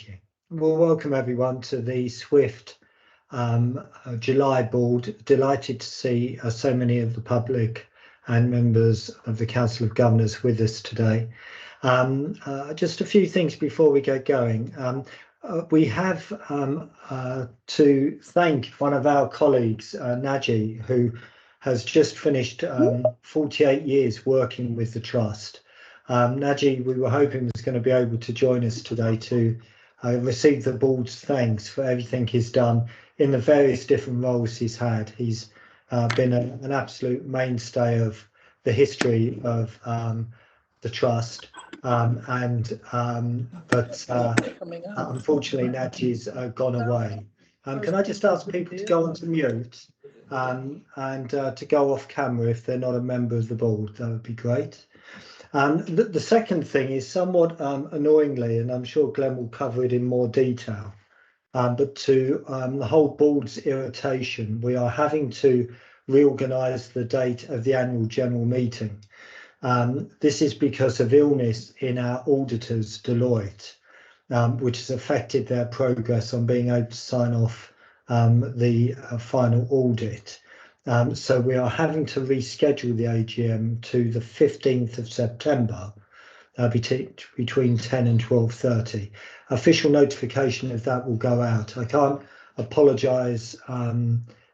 you. Well, welcome everyone to the SWFT July board. Delighted to see so many of the public and members of the Council of Governors with us today. Just a few things before we get going. We have to thank one of our colleagues, Naji, who has just finished 48 years working with the Trust. Naji, we were hoping was going to be able to join us today to receive the board's thanks for everything he's done in the various different roles he's had. He's been an absolute mainstay of the history of the Trust, but unfortunately Naji's gone away. Can I just ask people to go onto mute and to go off camera if they're not a member of the board? That would be great. The second thing is somewhat annoyingly, and I'm sure Glenn will cover it in more detail, but to the whole board's irritation, we are having to reorganise the date of the annual general meeting. This is because of illness in our auditors, Deloitte, which has affected their progress on being able to sign off the final audit. So we are having to reschedule the AGM to the 15th of September between 10 and 12:30. Official notification of that will go out. I can't apologise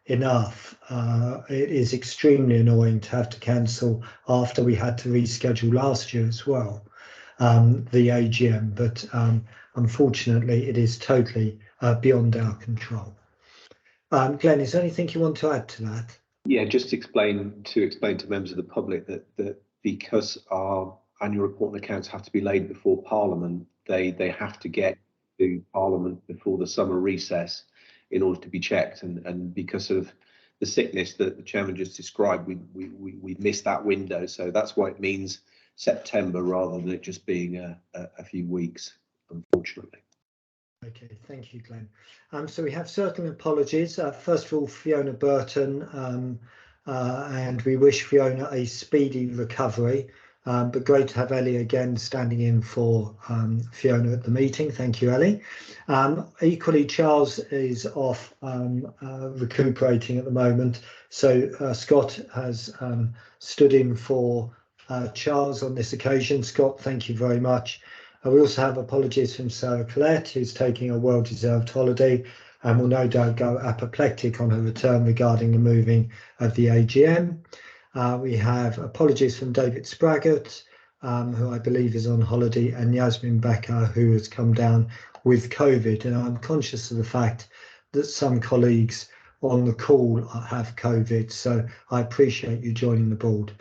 enough. It is extremely annoying to have to cancel after we had to reschedule last year as well, the AGM, but unfortunately it is totally beyond our control. Glenn, is there anything you want to add to that? Yeah, just to explain to members of the public that because our annual report and accounts have to be laid before Parliament, they have to get to Parliament before the summer recess in order to be checked, and because of the sickness that the chairman just described, we missed that window, so that's why it means September rather than it just being a few weeks, unfortunately. Okay, thank you, Glenn. So we have certain apologies. First of all, Fiona Burton, and we wish Fiona a speedy recovery. But great to have Ellie again standing in for Fiona at the meeting. Thank you, Ellie. Equally, Charles is off recuperating at the moment. So Scott has stood in for Charles on this occasion. Scott, thank you very much. We also have apologies from Sarah Collette, who's taking a well-deserved holiday and will no doubt go apoplectic on her return regarding the moving of the AGM. We have apologies from David Spraggart, who I believe is on holiday, and Yasmin Becker, who has come down with COVID. And I'm conscious of the fact that some colleagues on the call have COVID, so I appreciate you joining the board.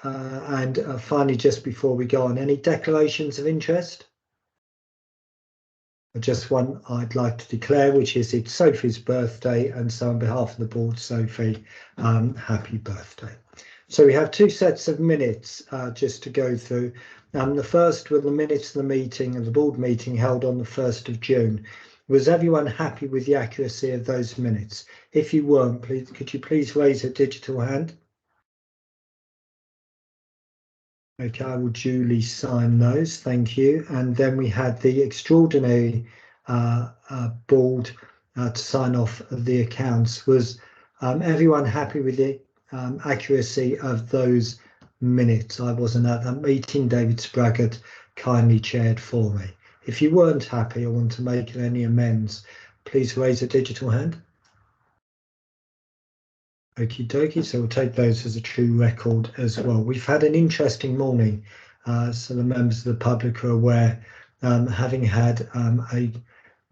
And finally, just before we go on, any declarations of interest? Just one I'd like to declare, which is it's Sophie's birthday, and so on behalf of the board, Sophie, happy birthday. So we have two sets of minutes just to go through. The first were the minutes of the meeting, of the board meeting held on the 1st of June. Was everyone happy with the accuracy of those minutes? If you weren't, please, could you please raise a digital hand? Okay, I will duly sign those, thank you. And then we had the extraordinary board to sign off the accounts. Was everyone happy with the accuracy of those minutes? I wasn't at that meeting. David Spraggart kindly chaired for me. If you weren't happy or want to make any amends, please raise a digital hand. Okie dokie, so we'll take those as a true record as well. We've had an interesting morning, so the members of the public are aware, having had a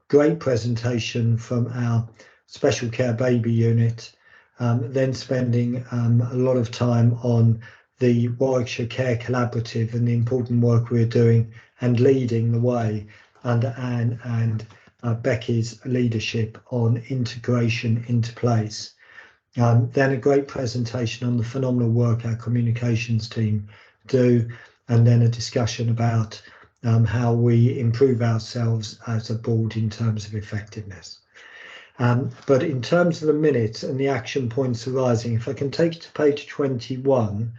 great presentation from our special care baby unit, then spending a lot of time on the Warwickshire Care Collaborative and the important work we're doing and leading the way under Anne and Becky's leadership on integration into place. Then a great presentation on the phenomenal work our communications team do, and then a discussion about how we improve ourselves as a board in terms of effectiveness. But in terms of the minutes and the action points arising, if I can take you to page 21,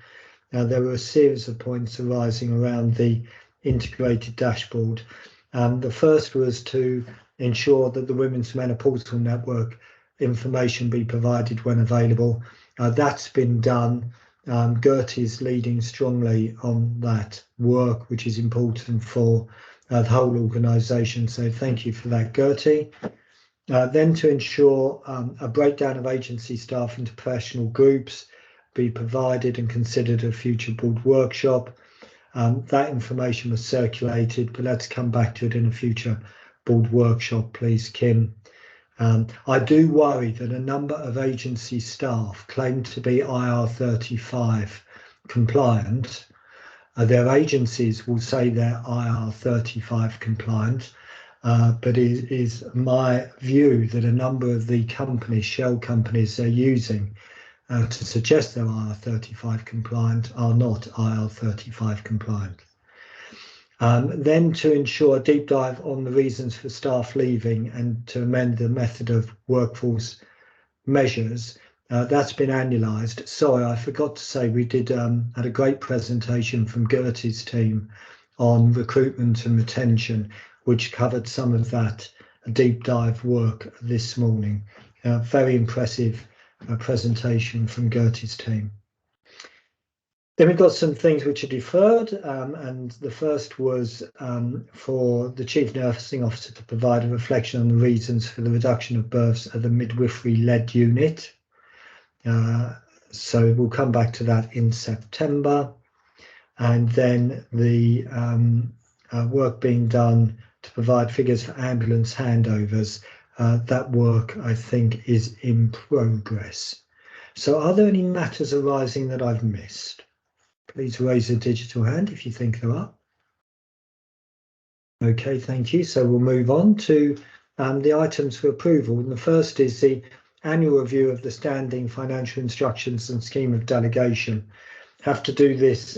there were a series of points arising around the integrated dashboard. The first was to ensure that the Women's Menopausal Network information be provided when available. That's been done. Gertie is leading strongly on that work, which is important for the whole organisation. So thank you for that, Gertie. Then to ensure a breakdown of agency staff into professional groups be provided and considered a future board workshop. That information was circulated, but let's come back to it in a future board workshop, please, Kim. I do worry that a number of agency staff claim to be IR35 compliant. Their agencies will say they're IR35 compliant, but it is my view that a number of the companies, shell companies they're using to suggest they're IR35 compliant are not IR35 compliant. Then to ensure a deep dive on the reasons for staff leaving and to amend the method of workforce measures, that's been annualised. Sorry, I forgot to say we did had a great presentation from Gertie's team on recruitment and retention, which covered some of that deep dive work this morning. Very impressive presentation from Gertie's team. Then we've got some things which are deferred, and the first was for the Chief Nursing Officer to provide a reflection on the reasons for the reduction of births at the midwifery-led unit. So we'll come back to that in September. And then the work being done to provide figures for ambulance handovers, that work I think is in progress. So are there any matters arising that I've missed? Please raise a digital hand if you think there are. Okay, thank you. So we'll move on to the items for approval. And the first is the annual review of the standing financial instructions and scheme of delegation. Have to do this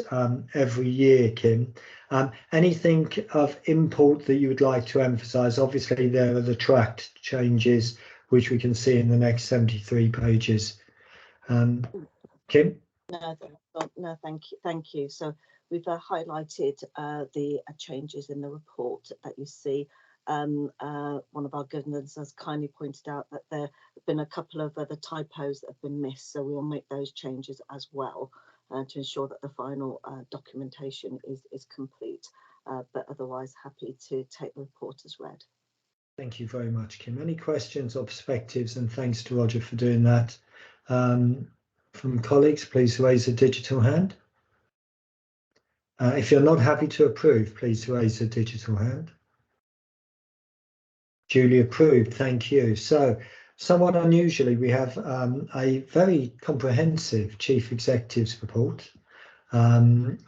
every year, Kim. Anything of import that you would like to emphasise? Obviously, there are the tracked changes, which we can see in the next 73 pages. Kim? No, thank you. So we've highlighted the changes in the report that you see. One of our governors has kindly pointed out that there have been a couple of other typos that have been missed, so we'll make those changes as well to ensure that the final documentation is complete. But otherwise, happy to take the report as read. Thank you very much, Kim. Any questions or perspectives? And thanks to Roger for doing that. From colleagues, please raise a digital hand. If you're not happy to approve, please raise a digital hand. Duly approved, thank you. So, somewhat unusually, we have a very comprehensive Chief Executive's report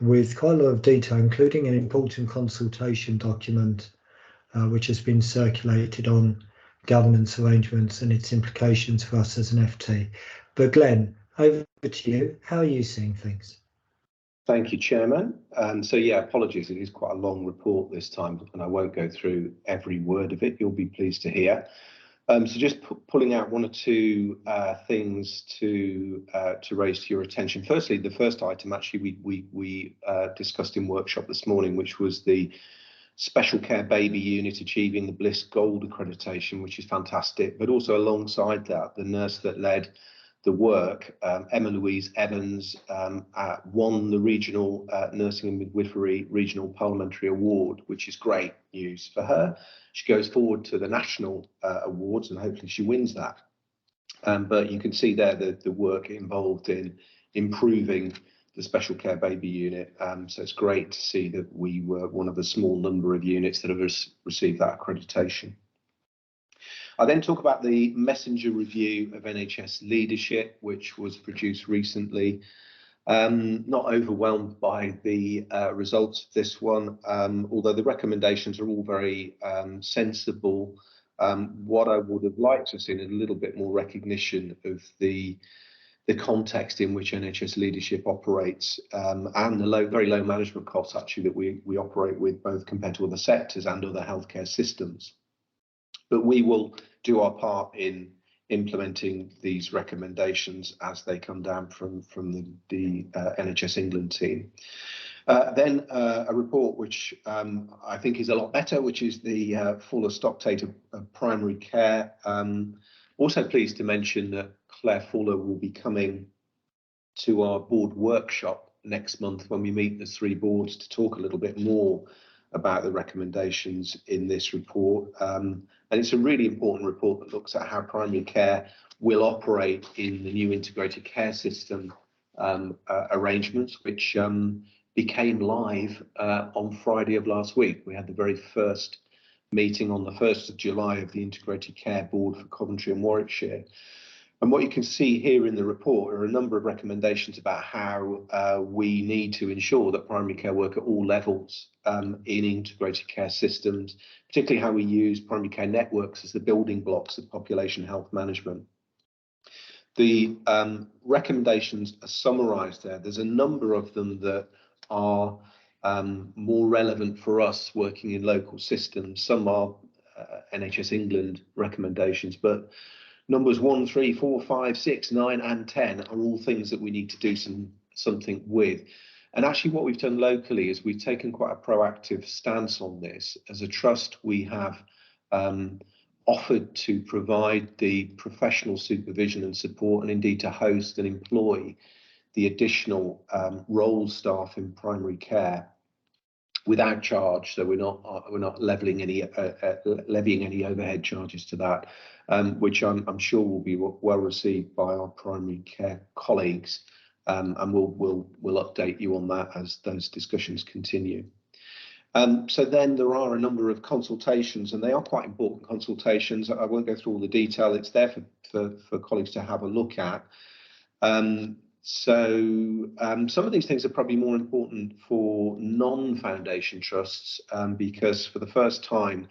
with quite a lot of detail, including an important consultation document which has been circulated on governance arrangements and its implications for us as an FT. But Glenn, over to you. How are you seeing things? Thank you, Chairman. So yeah, apologies, it is quite a long report this time, and I won't go through every word of it, you'll be pleased to hear. So just pulling out one or two things to raise to your attention. Firstly, the first item actually we discussed in workshop this morning, which was the Special Care Baby Unit achieving the Bliss Gold accreditation, which is fantastic. But also alongside that, the nurse that led the work, Emma Louise Evans, won the Regional Nursing and Midwifery Regional Parliamentary Award, which is great news for her. She goes forward to the national awards and hopefully she wins that. But you can see there the work involved in improving the Special Care Baby Unit. So it's great to see that we were one of the small number of units that have received that accreditation. I then talk about the Messenger Review of NHS Leadership, which was produced recently. Not overwhelmed by the results of this one, although the recommendations are all very sensible. What I would have liked to have seen a little bit more recognition of the context in which NHS leadership operates and the very low management costs actually that we operate with, both compared to other sectors and other healthcare systems. But we will do our part in implementing these recommendations as they come down from the NHS England team. Then a report which I think is a lot better, which is the fuller stock data of primary care. Also pleased to mention that Claire Fuller will be coming to our board workshop next month when we meet the 3 boards to talk a little bit more about the recommendations in this report. And it's a really important report that looks at how primary care will operate in the new integrated care system arrangements, which became live on Friday of last week. We had the very first meeting on the 1st of July of the Integrated Care Board for Coventry and Warwickshire. And what you can see here in the report are a number of recommendations about how we need to ensure that primary care work at all levels in integrated care systems, particularly how we use primary care networks as the building blocks of population health management. The recommendations are summarised there. There's a number of them that are more relevant for us working in local systems. Some are NHS England recommendations, but numbers 1, 3, 4, 5, 6, 9 and 10 are all things that we need to do something with. And actually what we've done locally is we've taken quite a proactive stance on this. As a trust, we have offered to provide the professional supervision and support, and indeed to host and employ the additional role staff in primary care without charge. So we're not levying any overhead charges to that, which I'm sure will be well received by our primary care colleagues, and we'll update you on that as those discussions continue. So then there are a number of consultations, and they are quite important consultations. I won't go through all the detail. It's there for colleagues to have a look at. Some of these things are probably more important for non-foundation trusts, because for the first time,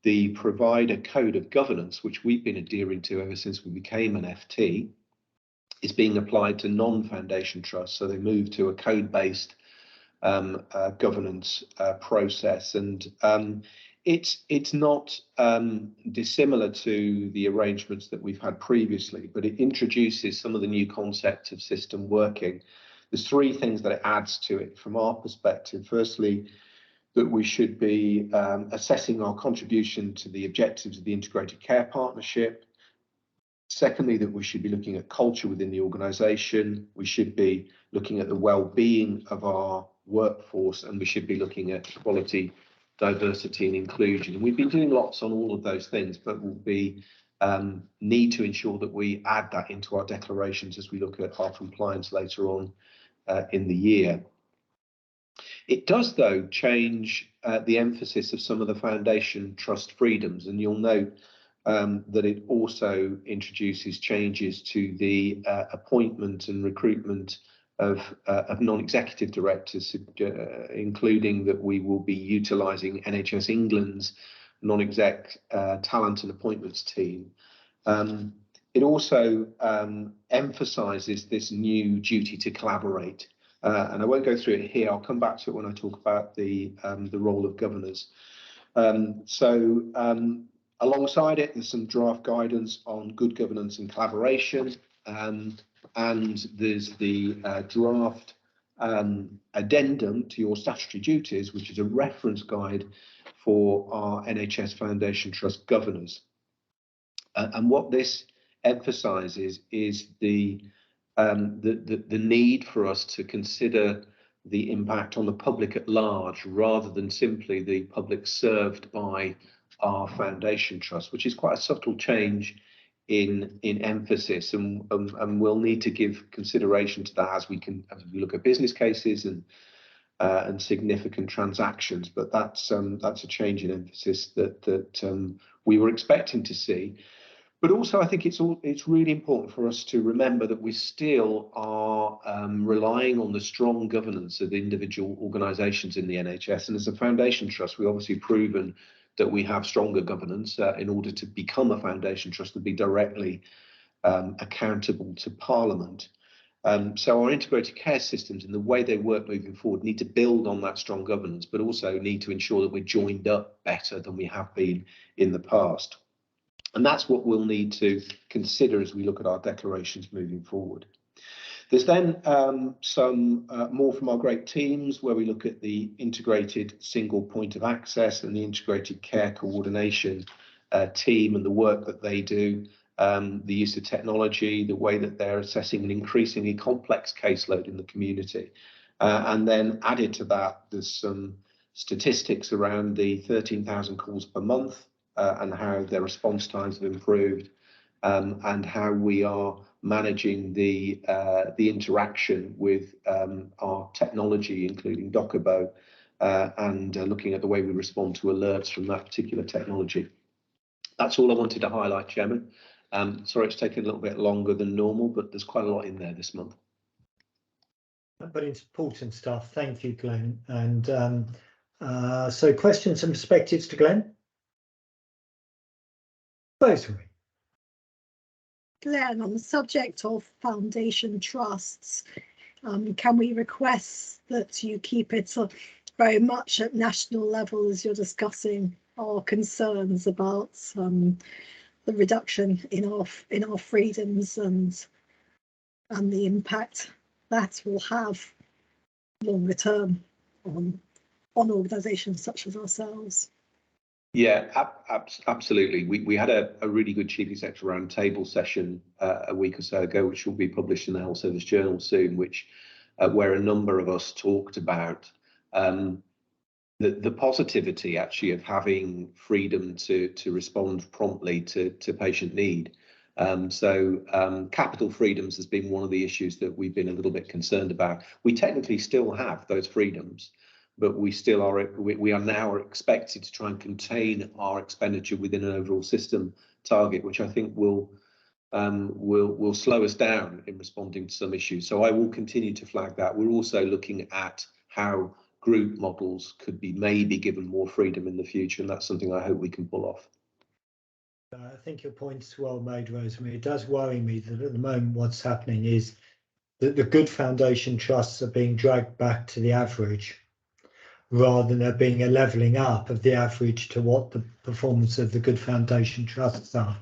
the provider code of governance, which we've been adhering to ever since we became an FT, is being applied to non-foundation trusts. So they move to a code-based governance process, and it's not dissimilar to the arrangements that we've had previously, but it introduces some of the new concepts of system working. There's 3 things that it adds to it from our perspective. Firstly, that we should be assessing our contribution to the objectives of the integrated care partnership. Secondly, that we should be looking at culture within the organisation. We should be looking at the well-being of our workforce, and we should be looking at equality, diversity and inclusion. And we've been doing lots on all of those things, but we'll be need to ensure that we add that into our declarations as we look at our compliance later on in the year. It does, though, change the emphasis of some of the foundation trust freedoms, and you'll note that it also introduces changes to the appointment and recruitment of non-executive directors, including that we will be utilising NHS England's non-exec talent and appointments team. It also emphasises this new duty to collaborate, and I won't go through it here. I'll come back to it when I talk about the role of governors. Alongside it, there's some draft guidance on good governance and collaboration, and there's the draft addendum to your statutory duties, which is a reference guide for our NHS Foundation Trust governors. And what this emphasises is the need for us to consider the impact on the public at large, rather than simply the public served by our foundation trust, which is quite a subtle change in emphasis, and we'll need to give consideration to that as we look at business cases and significant transactions. But that's a change in emphasis that we were expecting to see. But also, I think it's really important for us to remember that we still are relying on the strong governance of individual organisations in the NHS, and as a foundation trust, we've obviously proven that we have stronger governance in order to become a foundation trust and be directly accountable to Parliament. So our integrated care systems and the way they work moving forward need to build on that strong governance, but also need to ensure that we're joined up better than we have been in the past. And that's what we'll need to consider as we look at our declarations moving forward. There's then some more from our great teams where we look at the integrated single point of access and the integrated care coordination team and the work that they do, the use of technology, the way that they're assessing an increasingly complex caseload in the community. And then added to that, there's some statistics around the 13,000 calls per month and how their response times have improved, and how we are managing the interaction with our technology, including Dockerbo, and looking at the way we respond to alerts from that particular technology. That's all I wanted to highlight, Chairman. Sorry it's taken a little bit longer than normal, but there's quite a lot in there this month. But it's important stuff. Thank you, Glenn. And so questions and perspectives to Glenn? Rosemary. Glenn, on the subject of foundation trusts, can we request that you keep it very much at national level as you're discussing our concerns about the reduction in our freedoms and the impact that will have longer term on organisations such as ourselves? Yeah, absolutely. We had a really good Chief Executive Roundtable session a week or so ago, which will be published in the Health Service Journal soon, which where a number of us talked about the positivity actually of having freedom to respond promptly to patient need. Capital freedoms has been one of the issues that we've been a little bit concerned about. We technically still have those freedoms, but we still are. We are now expected to try and contain our expenditure within an overall system target, which I think will slow us down in responding to some issues. So I will continue to flag that. We're also looking at how group models could be maybe given more freedom in the future, and that's something I hope we can pull off. I think your point's well made, Rosemary. It does worry me that at the moment what's happening is that the good foundation trusts are being dragged back to the average, rather than there being a levelling up of the average to what the performance of the good foundation trusts are.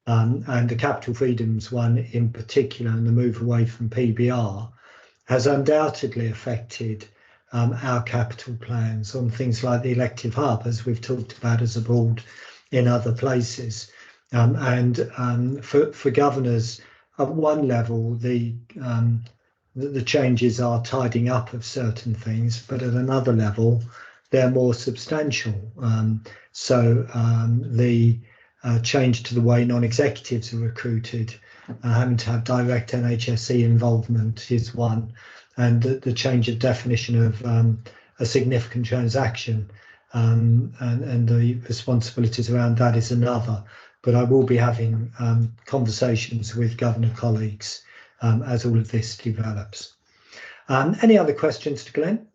And the capital freedoms one in particular, and the move away from PBR, has undoubtedly affected our capital plans on things like the elective hub, as we've talked about as a board in other places. For governors, at one level, the changes are tidying up of certain things, but at another level, they're more substantial. The change to the way non-executives are recruited, having to have direct NHSE involvement is one, and the change of definition of a significant transaction and the responsibilities around that is another. But I will be having conversations with governor colleagues as all of this develops. Any other questions to Glenn?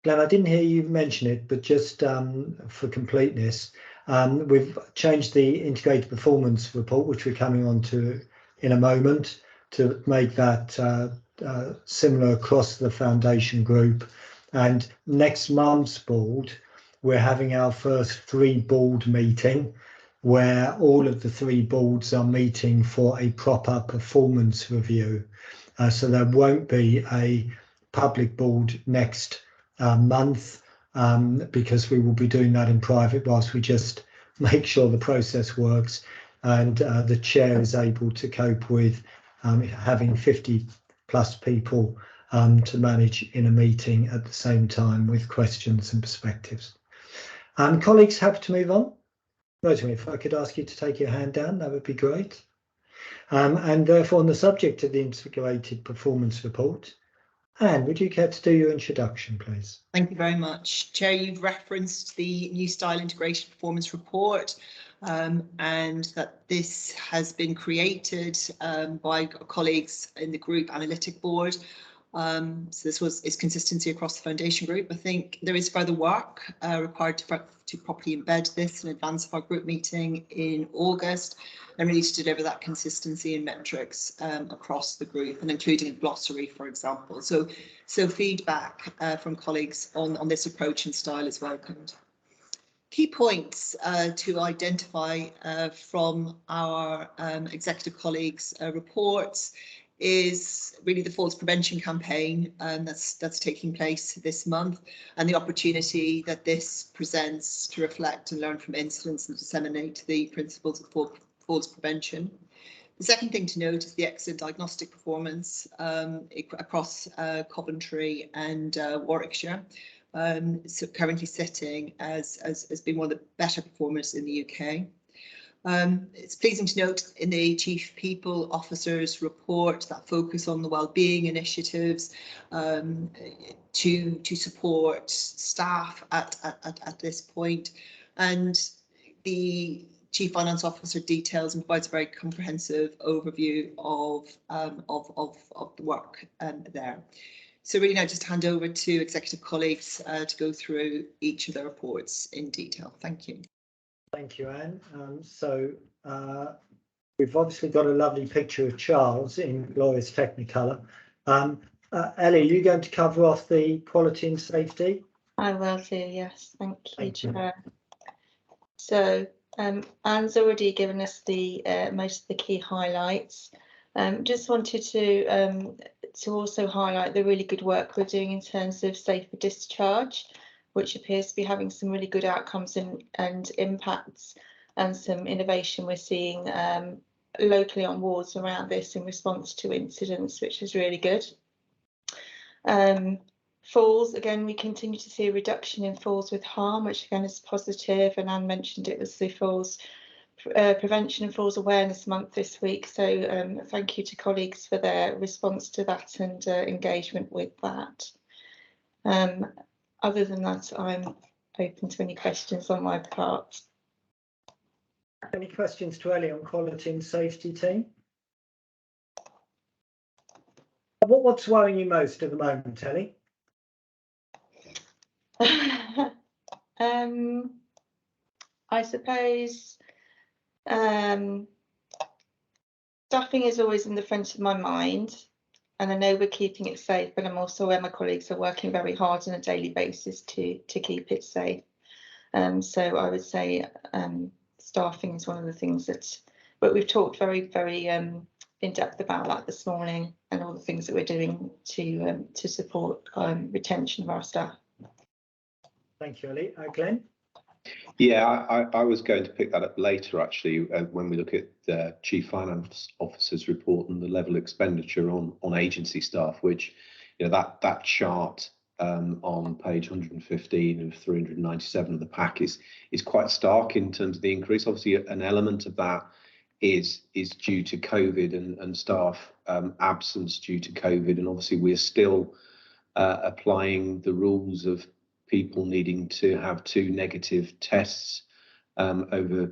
Glenn, I didn't hear you mention it, but just for completeness, we've changed the integrated performance report, which we're coming on to in a moment, to make that similar across the foundation group. And next month's board, we're having our first 3 board meeting, where all of the 3 boards are meeting for a proper performance review. So there won't be a public board next month, because we will be doing that in private whilst we just make sure the process works and the chair is able to cope with having 50 plus people to manage in a meeting at the same time with questions and perspectives. Colleagues, happy to move on? Rosemary, if I could ask you to take your hand down, that would be great. And therefore, on the subject of the integrated performance report, Anne, would you care to do your introduction, please? Thank you very much. Chair, you've referenced the new style integrated performance report, and that this has been created by colleagues in the group analytic board. So this is consistency across the foundation group. I think there is further work required to properly embed this in advance of our group meeting in August, and really to deliver that consistency in metrics across the group, and including a glossary, for example. So feedback from colleagues on this approach and style is welcomed. key points to identify from our executive colleagues' reports is really the falls prevention campaign that's taking place this month, and the opportunity that this presents to reflect and learn from incidents and disseminate the principles of falls prevention. The second thing to note is the excellent diagnostic performance across Coventry and Warwickshire. So currently sitting as being one of the better performers in the UK. It's pleasing to note in the Chief People Officer's report that focus on the wellbeing initiatives to support staff at this point, and the Chief Finance Officer details and provides a very comprehensive overview of the work there. So really now just hand over to executive colleagues to go through each of the reports in detail. Thank you. Thank you, Anne. We've obviously got a lovely picture of Charles in glorious Technicolor. Ellie, are you going to cover off the quality and safety? I will do, yes. Thank you, Chair. So Anne's already given us the most of the key highlights. Just wanted to also highlight the really good work we're doing in terms of safer discharge, which appears to be having some really good outcomes and impacts, and some innovation we're seeing locally on wards around this in response to incidents, which is really good. Falls, again, we continue to see a reduction in falls with harm, which again is positive, and Anne mentioned it was the Falls Prevention and Falls Awareness Month this week, so thank you to colleagues for their response to that and engagement with that. Other than that, I'm open to any questions on my part. Any questions to Ellie on quality and safety, team? What's worrying you most at the moment, Ellie? I suppose staffing is always in the front of my mind, and I know we're keeping it safe, but I'm also aware my colleagues are working very hard on a daily basis to keep it safe. So I would say staffing is one of the things but we've talked very in depth about that this morning, and all the things that we're doing to support retention of our staff. Thank you, Ellie. Glenn? Yeah, I was going to pick that up later, actually, when we look at the Chief Finance Officer's report and the level of expenditure on agency staff, which, you know, that chart on page 115 of 397 of the pack is quite stark in terms of the increase. Obviously, an element of that is due to COVID and staff absence due to COVID, and obviously we're still applying the rules of people needing to have 2 negative tests over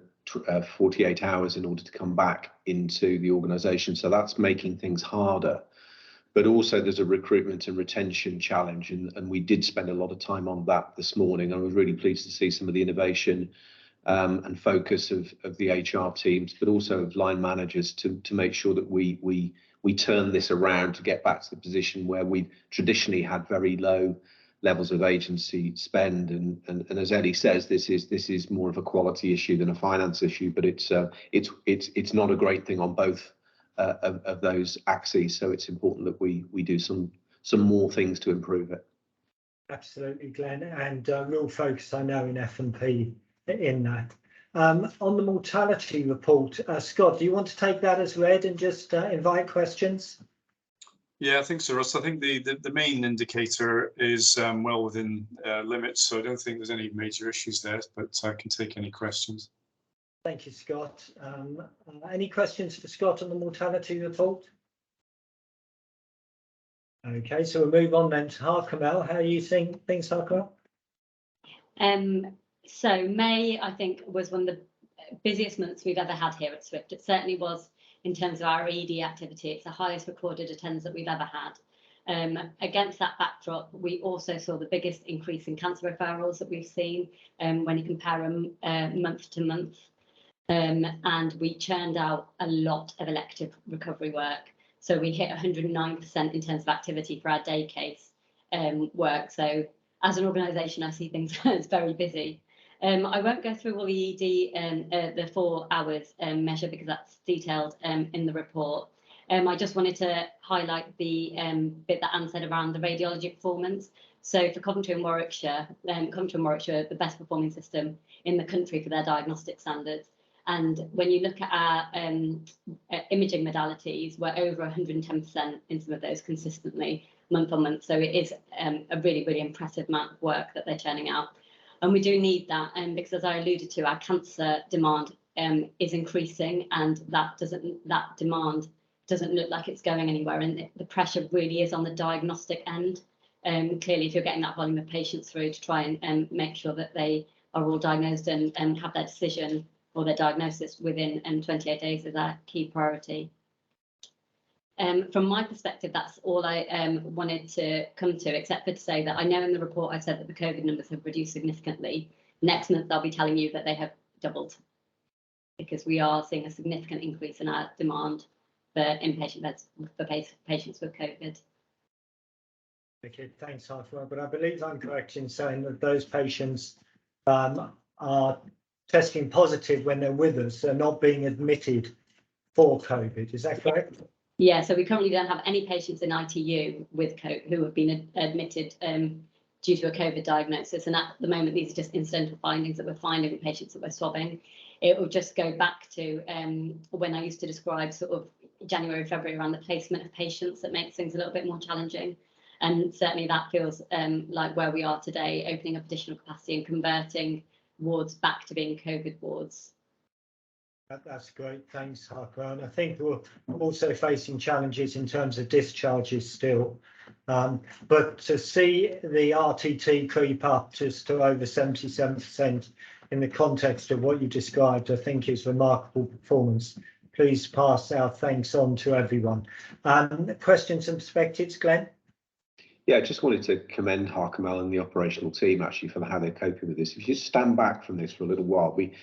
48 hours in order to come back into the organisation. So that's making things harder. But also there's a recruitment and retention challenge, and we did spend a lot of time on that this morning. I was really pleased to see some of the innovation and focus of the HR teams, but also of line managers to make sure that we turn this around to get back to the position where we've traditionally had very low levels of agency spend, and as Ellie says, this is more of a quality issue than a finance issue, but it's not a great thing on both of those axes. So it's important that we do some more things to improve it. Absolutely, Glenn, and real focus, I know, in F&P in that. On the mortality report, Scott, do you want to take that as read and just invite questions? Yeah, I think so, Russ. I think the main indicator is well within limits, so I don't think there's any major issues there, but I can take any questions. Thank you, Scott. Any questions for Scott on the mortality report? Okay, so we'll move on then to Harkamel. How are you seeing things, Harkamel? So May, I think, was one of the busiest months we've ever had here at SWFT. It certainly was in terms of our ED activity. It's the highest recorded attendance that we've ever had. Against that backdrop, we also saw the biggest increase in cancer referrals that we've seen when you compare them month to month. And we churned out a lot of elective recovery work. So we hit 109% in terms of activity for our day case work. So as an organisation, I see things as very busy. I won't go through all the ED the 4 hours measure because that's detailed in the report. I just wanted to highlight the bit that Anne said around the radiology performance. So for Coventry and Warwickshire, the best performing system in the country for their diagnostic standards. And when you look at our imaging modalities, we're over 110% in some of those consistently month on month. So it is a really, really impressive amount of work that they're churning out. And we do need that, because as I alluded to, our cancer demand is increasing, and that demand doesn't look like it's going anywhere. And the pressure really is on the diagnostic end. Clearly, if you're getting that volume of patients through to try and make sure that they are all diagnosed and have their decision or their diagnosis within 28 days is our key priority. From my perspective, that's all I wanted to come to, except for to say that I know in the report I said that the COVID numbers have reduced significantly. Next month, I'll be telling you that they have doubled, because we are seeing a significant increase in our demand for inpatient beds for patients with COVID. Okay, thanks, Harper. But I believe I'm correct in saying that those patients are testing positive when they're with us. They're not being admitted for COVID. Is that correct? Yeah, so we currently don't have any patients in ITU with COVID who have been admitted due to a COVID diagnosis. And at the moment, these are just incidental findings that we're finding with patients that we're swabbing. It will just go back to when I used to describe sort of January, February around the placement of patients that makes things a little bit more challenging. And certainly that feels like where we are today, opening up additional capacity and converting wards back to being COVID wards. That's great. Thanks, Harper. And I think we're also facing challenges in terms of discharges still. But to see the RTT creep up just to over 77% in the context of what you described, I think is remarkable performance. Please pass our thanks on to everyone. Questions and perspectives, Glenn? Yeah, I just wanted to commend Harkamel and the operational team actually for how they're coping with this. If you just stand back from this for a little while, we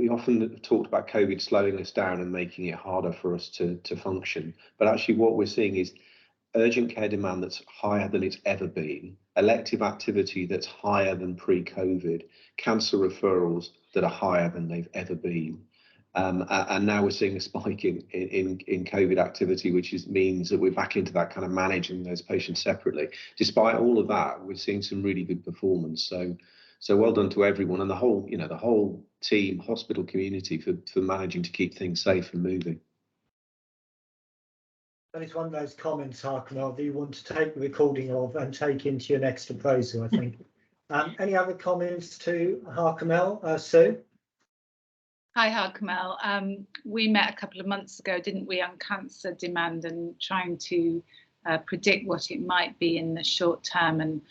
often talked about COVID slowing us down and making it harder for us to function. But actually what we're seeing is urgent care demand that's higher than it's ever been, elective activity that's higher than pre-COVID, cancer referrals that are higher than they've ever been. And now we're seeing a spike in COVID activity, which means that we're back into that kind of managing those patients separately. Despite all of that, we're seeing some really good performance. So well done to everyone and the whole team, hospital community for managing to keep things safe and moving. That is one of those comments, Harkamel, that you want to take the recording of and take into your next appraisal, I think. Any other comments to Harkamel? Sue? Hi, Harkamel. We met a couple of months ago, didn't we, on cancer demand and trying to predict what it might be in the short term. And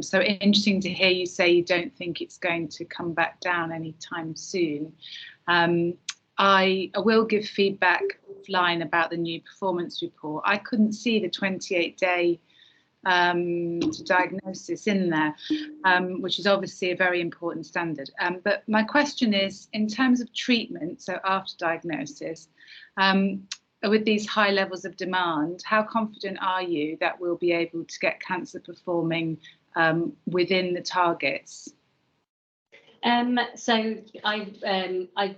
so interesting to hear you say you don't think it's going to come back down anytime soon. I will give feedback offline about the new performance report. I couldn't see the 28-day diagnosis in there, which is obviously a very important standard. But my question is, in terms of treatment, so after diagnosis, with these high levels of demand, how confident are you that we'll be able to get cancer performing within the targets? So I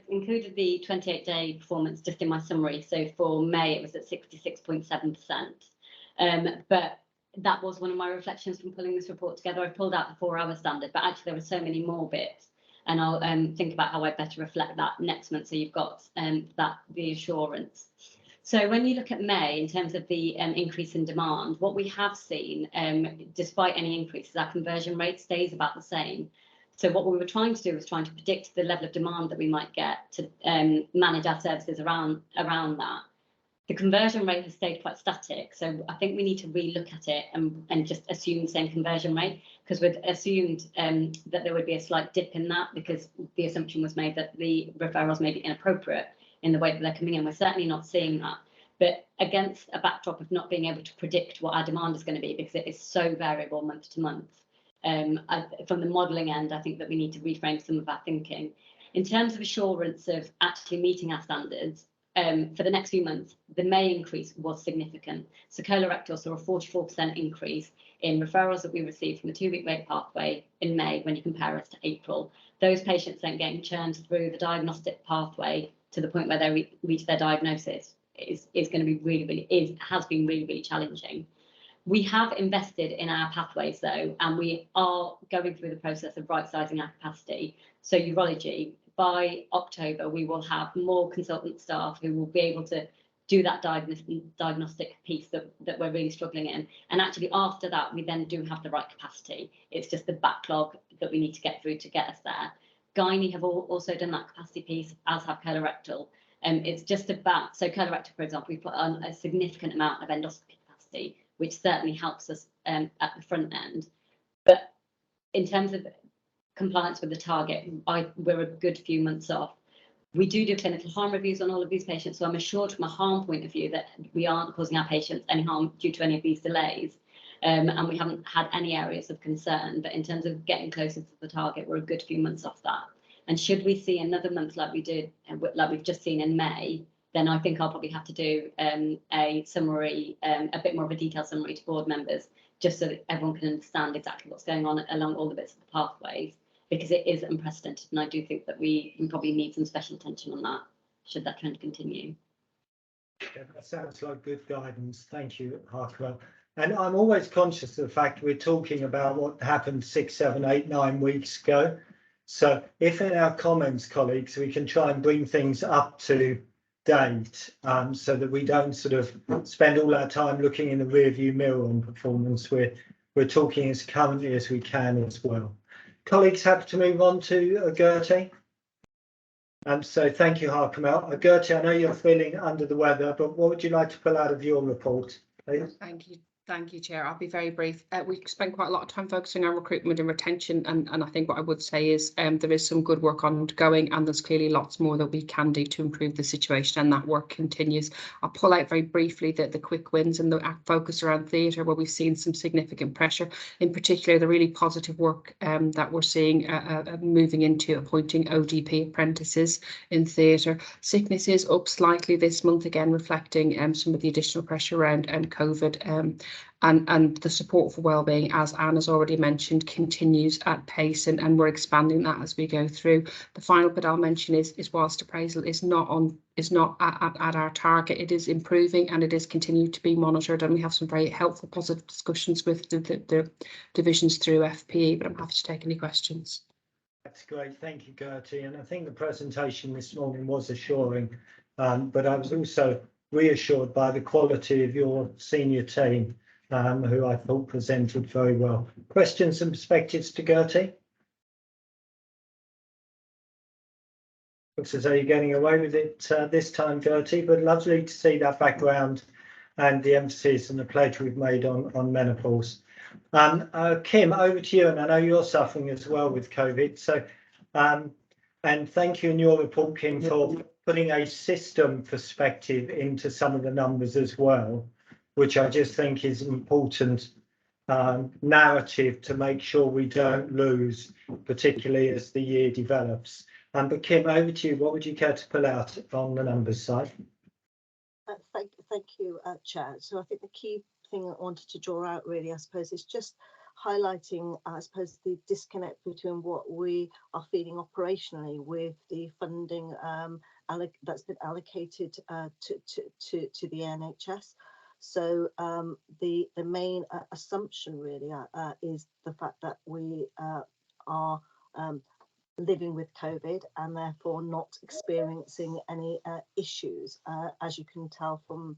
included the 28-day performance just in my summary. So for May, it was at 66.7%. But that was one of my reflections from pulling this report together. I pulled out the 4-hour standard, but actually there were so many more bits. And I'll think about how I better reflect that next month, so you've got the assurance. So when you look at May, in terms of the increase in demand, what we have seen, despite any increases, our conversion rate stays about the same. So what we were trying to do was trying to predict the level of demand that we might get to manage our services around that. The conversion rate has stayed quite static, so I think we need to relook at it and just assume the same conversion rate, because we'd assumed that there would be a slight dip in that, because the assumption was made that the referrals may be inappropriate in the way that they're coming in. We're certainly not seeing that. But against a backdrop of not being able to predict what our demand is going to be, because it is so variable month to month, from the modelling end, I think that we need to reframe some of our thinking. In terms of assurance of actually meeting our standards, for the next few months, the May increase was significant. So colorectal saw a 44% increase. in referrals that we received from the 2-week rate pathway in May, when you compare us to April, those patients then getting churned through the diagnostic pathway to the point where they reach their diagnosis is going to be has been really challenging. We have invested in our pathways though, and we are going through the process of right-sizing our capacity. So urology, by October, we will have more consultant staff who will be able to do that diagnostic piece that we're really struggling in. And actually after that, we then do have the right capacity. It's just the backlog that we need to get through to get us there. Gynae have also done that capacity piece, as have colorectal. It's just about, so colorectal, for example, we put on a significant amount of endoscopy capacity, which certainly helps us at the front end. But in terms of compliance with the target, we're a good few months off. We do clinical harm reviews on all of these patients, so I'm assured from a harm point of view that we aren't causing our patients any harm due to any of these delays, and we haven't had any areas of concern. But in terms of getting closer to the target, we're a good few months off that. And should we see another month like we did, like we've just seen in May, then I think I'll probably have to do a summary, a bit more of a detailed summary to board members, just so that everyone can understand exactly what's going on along all the bits of the pathways, because it is unprecedented, and I do think that we probably need some special attention on that, should that trend continue. Yeah, that sounds like good guidance. Thank you, Harkwell. And I'm always conscious of the fact we're talking about what happened 6, 7, 8, 9 weeks ago. So if in our comments, colleagues, we can try and bring things up to date, so that we don't sort of spend all our time looking in the rearview mirror on performance. We're talking as currently as we can as well. Colleagues, happy to move on to Gertie. So thank you, Harkamel. Gertie, I know you're feeling under the weather, but what would you like to pull out of your report, please? Thank you, Chair. I'll be very brief. We spent quite a lot of time focusing on recruitment and retention, and I think what I would say is there is some good work ongoing, and there's clearly lots more that we can do to improve the situation, and that work continues. I'll pull out very briefly the quick wins and the focus around theatre, where we've seen some significant pressure, in particular the really positive work that we're seeing moving into appointing ODP apprentices in theatre. Sickness is up slightly this month, again reflecting some of the additional pressure around COVID. And the support for wellbeing, as Anne has already mentioned, continues at pace, and we're expanding that as we go through. The final bit I'll mention is whilst appraisal is not at our target, it is improving and it is continuing to be monitored, and we have some very helpful, positive discussions with the divisions through FPE. But I'm happy to take any questions. That's great, thank you, Gertie. And I think the presentation this morning was assuring, but I was also reassured by the quality of your senior team, who I thought presented very well. Questions and perspectives to Gertie? Looks as though you're getting away with it this time, Gertie, but lovely to see that background and the emphasis and the pledge we've made on menopause. Kim, over to you, and I know you're suffering as well with COVID. So, and thank you in your report, Kim, for putting a system perspective into some of the numbers as well, which I just think is an important narrative to make sure we don't lose, particularly as the year develops. But Kim, over to you. What would you care to pull out on the numbers side? Thank you, Chair. So I think the key thing I wanted to draw out really, I suppose, is just highlighting, I suppose, the disconnect between what we are feeling operationally with the funding that's been allocated to the NHS. So the main assumption really is the fact that we are living with COVID and therefore not experiencing any issues. As you can tell from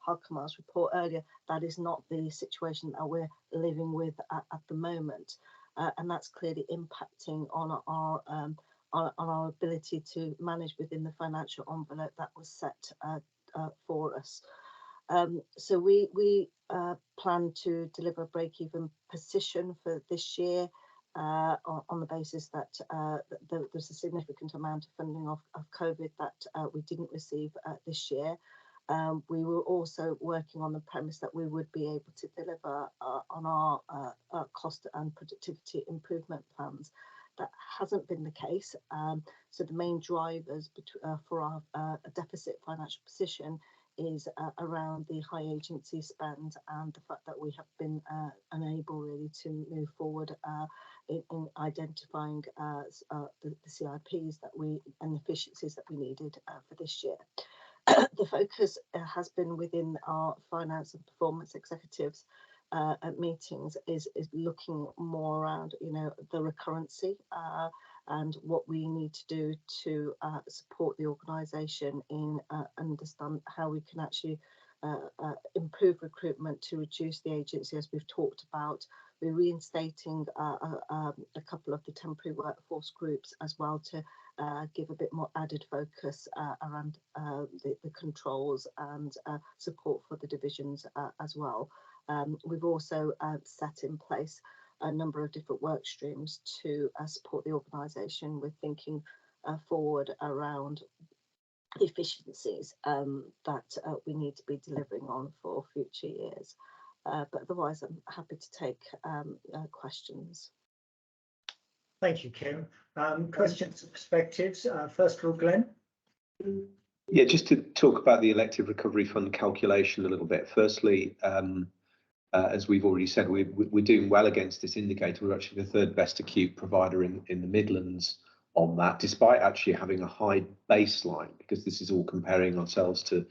Harkamel's report earlier, that is not the situation that we're living with at the moment, and that's clearly impacting on our ability to manage within the financial envelope that was set for us. So we plan to deliver a break-even position for this year on the basis that there's a significant amount of funding of COVID that we didn't receive this year. We were also working on the premise that we would be able to deliver on our cost and productivity improvement plans. That hasn't been the case. So the main drivers for our deficit financial position is around the high agency spend and the fact that we have been unable really to move forward in identifying the CIPs that we and efficiencies that we needed for this year. The focus has been within our finance and performance executives at meetings is looking more around, you know, the recurrency and what we need to do to support the organisation in understand how we can actually improve recruitment to reduce the agency, as we've talked about. We're reinstating a couple of the temporary workforce groups as well to give a bit more added focus around the controls and support for the divisions as well. We've also set in place a number of different work streams to support the organisation with thinking forward around efficiencies that we need to be delivering on for future years. But otherwise, I'm happy to take questions. Thank you, Kim. Questions and perspectives. First of all, Glenn. Yeah, just to talk about the elective recovery fund calculation a little bit. Firstly, as we've already said, we're doing well against this indicator. We're actually the third best acute provider in the Midlands on that, despite actually having a high baseline, because this is all comparing ourselves to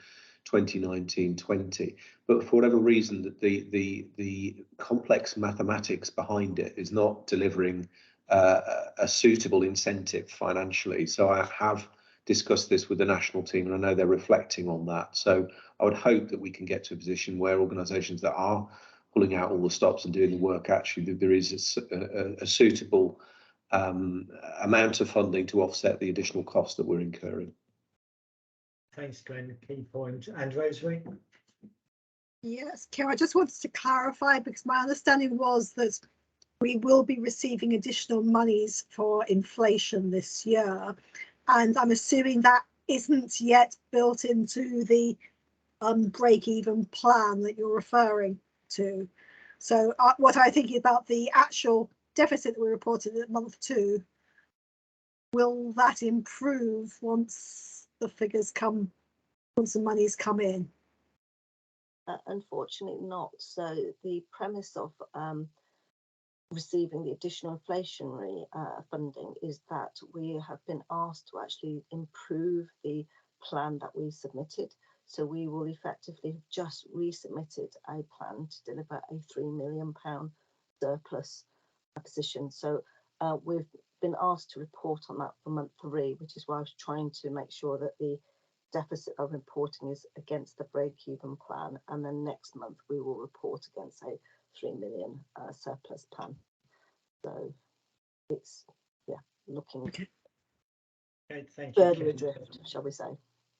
2019-20. But for whatever reason, that the complex mathematics behind it is not delivering a suitable incentive financially. So I have discussed this with the national team, and I know they're reflecting on that. So I would hope that we can get to a position where organisations that are pulling out all the stops and doing the work, actually that there is a suitable amount of funding to offset the additional costs that we're incurring. Thanks, Glenn. Key point. And Rosemary? Yes, Kim, I just wanted to clarify, because my understanding was that we will be receiving additional monies for inflation this year. And I'm assuming that isn't yet built into the break-even plan that you're referring to. So what I'm thinking about the actual deficit that we reported at month 2, will that improve once the figures come, once the monies come in? Unfortunately not. So the premise of receiving the additional inflationary funding is that we have been asked to actually improve the plan that we submitted. So we will effectively just resubmitted a plan to deliver a £3 million surplus position. So we've been asked to report on that for month 3, which is why I was trying to make sure that the deficit of reporting is against the break-even plan, and then next month we will report against a 3 million surplus plan. So it's looking Okay, thank further you, adrift, shall we say?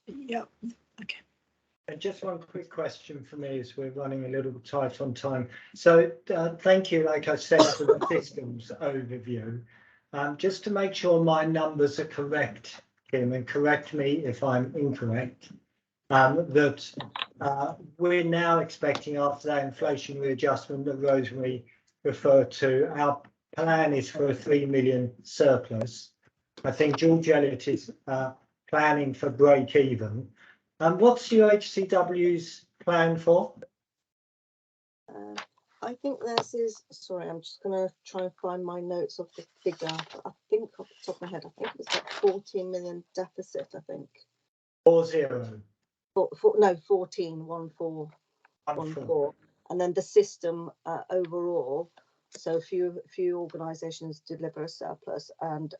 Yeah. Okay. And just one quick question for me, as we're running a little tight on time. So thank you, like I said, for the systems overview. Just to make sure my numbers are correct, Kim, and correct me if I'm incorrect, that we're now expecting, after that inflationary adjustment that Rosemary referred to, our plan is for a 3 million surplus. I think George Elliott is planning for break even. What's UHCW's plan for? I think this is, sorry, I'm just going to try and find my notes of the figure. I think off the top of my head, I think it's like 14 million deficit, I think. 40. No, 14, 14. And then the system overall, so few organisations deliver a surplus and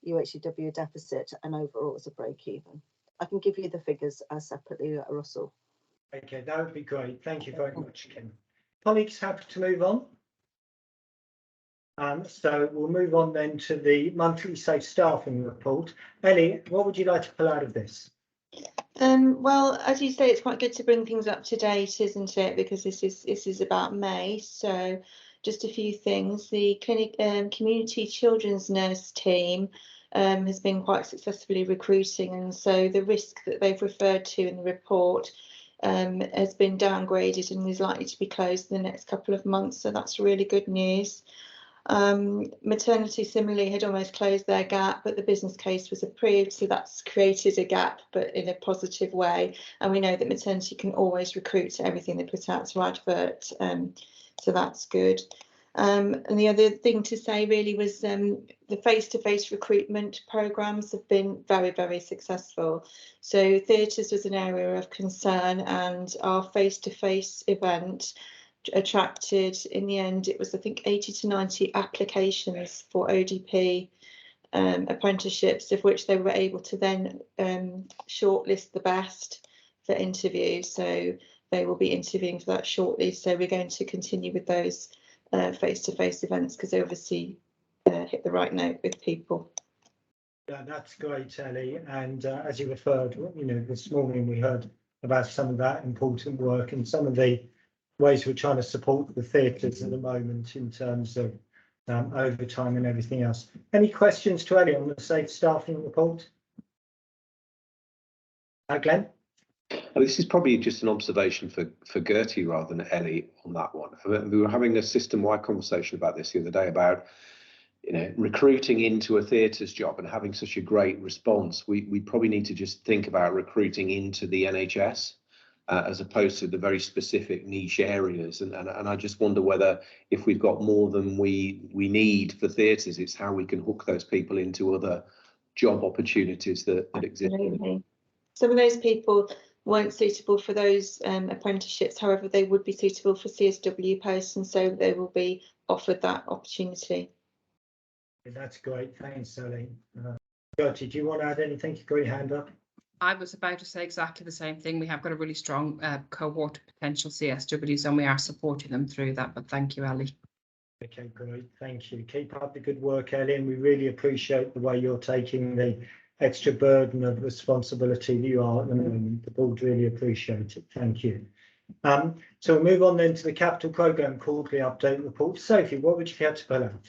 UHCW a deficit, and overall it's a break even. I can give you the figures separately, Russell. Okay, that would be great. Thank you very much, Kim. Colleagues, happy to move on. So we'll move on then to the monthly safe staffing report. Ellie, what would you like to pull out of this? Well, as you say, it's quite good to bring things up to date, isn't it? Because this is about May. So just a few things. The community children's nurse team has been quite successfully recruiting, and so the risk that they've referred to in the report has been downgraded and is likely to be closed in the next couple of months. So that's really good news. Maternity similarly had almost closed their gap, but the business case was approved, so that's created a gap, but in a positive way. And we know that maternity can always recruit to everything they put out to advert, so that's good. And the other thing to say really was the face-to-face recruitment programmes have been very, very successful. So theatres was an area of concern, and our face-to-face event attracted, in the end, it was I think 80 to 90 applications for ODP apprenticeships, of which they were able to then shortlist the best for interview. So they will be interviewing for that shortly. So we're going to continue with those face-to-face events because they obviously hit the right note with people. Yeah, that's great, Ellie. And as you referred, this morning we heard about some of that important work and some of the ways we're trying to support the theatres at the moment in terms of overtime and everything else. Any questions to Ellie on the safe staffing report? Glenn? This is probably just an observation for Gertie rather than Ellie on that one. We were having a system-wide conversation about this the other day about recruiting into a theatres job and having such a great response. We probably need to just think about recruiting into the NHS. As opposed to the very specific niche areas, and I just wonder whether if we've got more than we need for theatres, it's how we can hook those people into other job opportunities that exist. Absolutely. Some of those people weren't suitable for those apprenticeships, however they would be suitable for CSW posts, and so they will be offered that opportunity. That's great, thanks, Sally. Gertie, do you want to add anything? You've got your hand up. I was about to say exactly the same thing. We have got a really strong cohort of potential CSWs and we are supporting them through that, but thank you, Ellie. Okay, great, thank you. Keep up the good work, Ellie, and we really appreciate the way you're taking the extra burden of responsibility that you are at the moment. The board really appreciate it, thank you. So we'll move on then to the capital programme quarterly update report. Sophie, what would you like to pull out?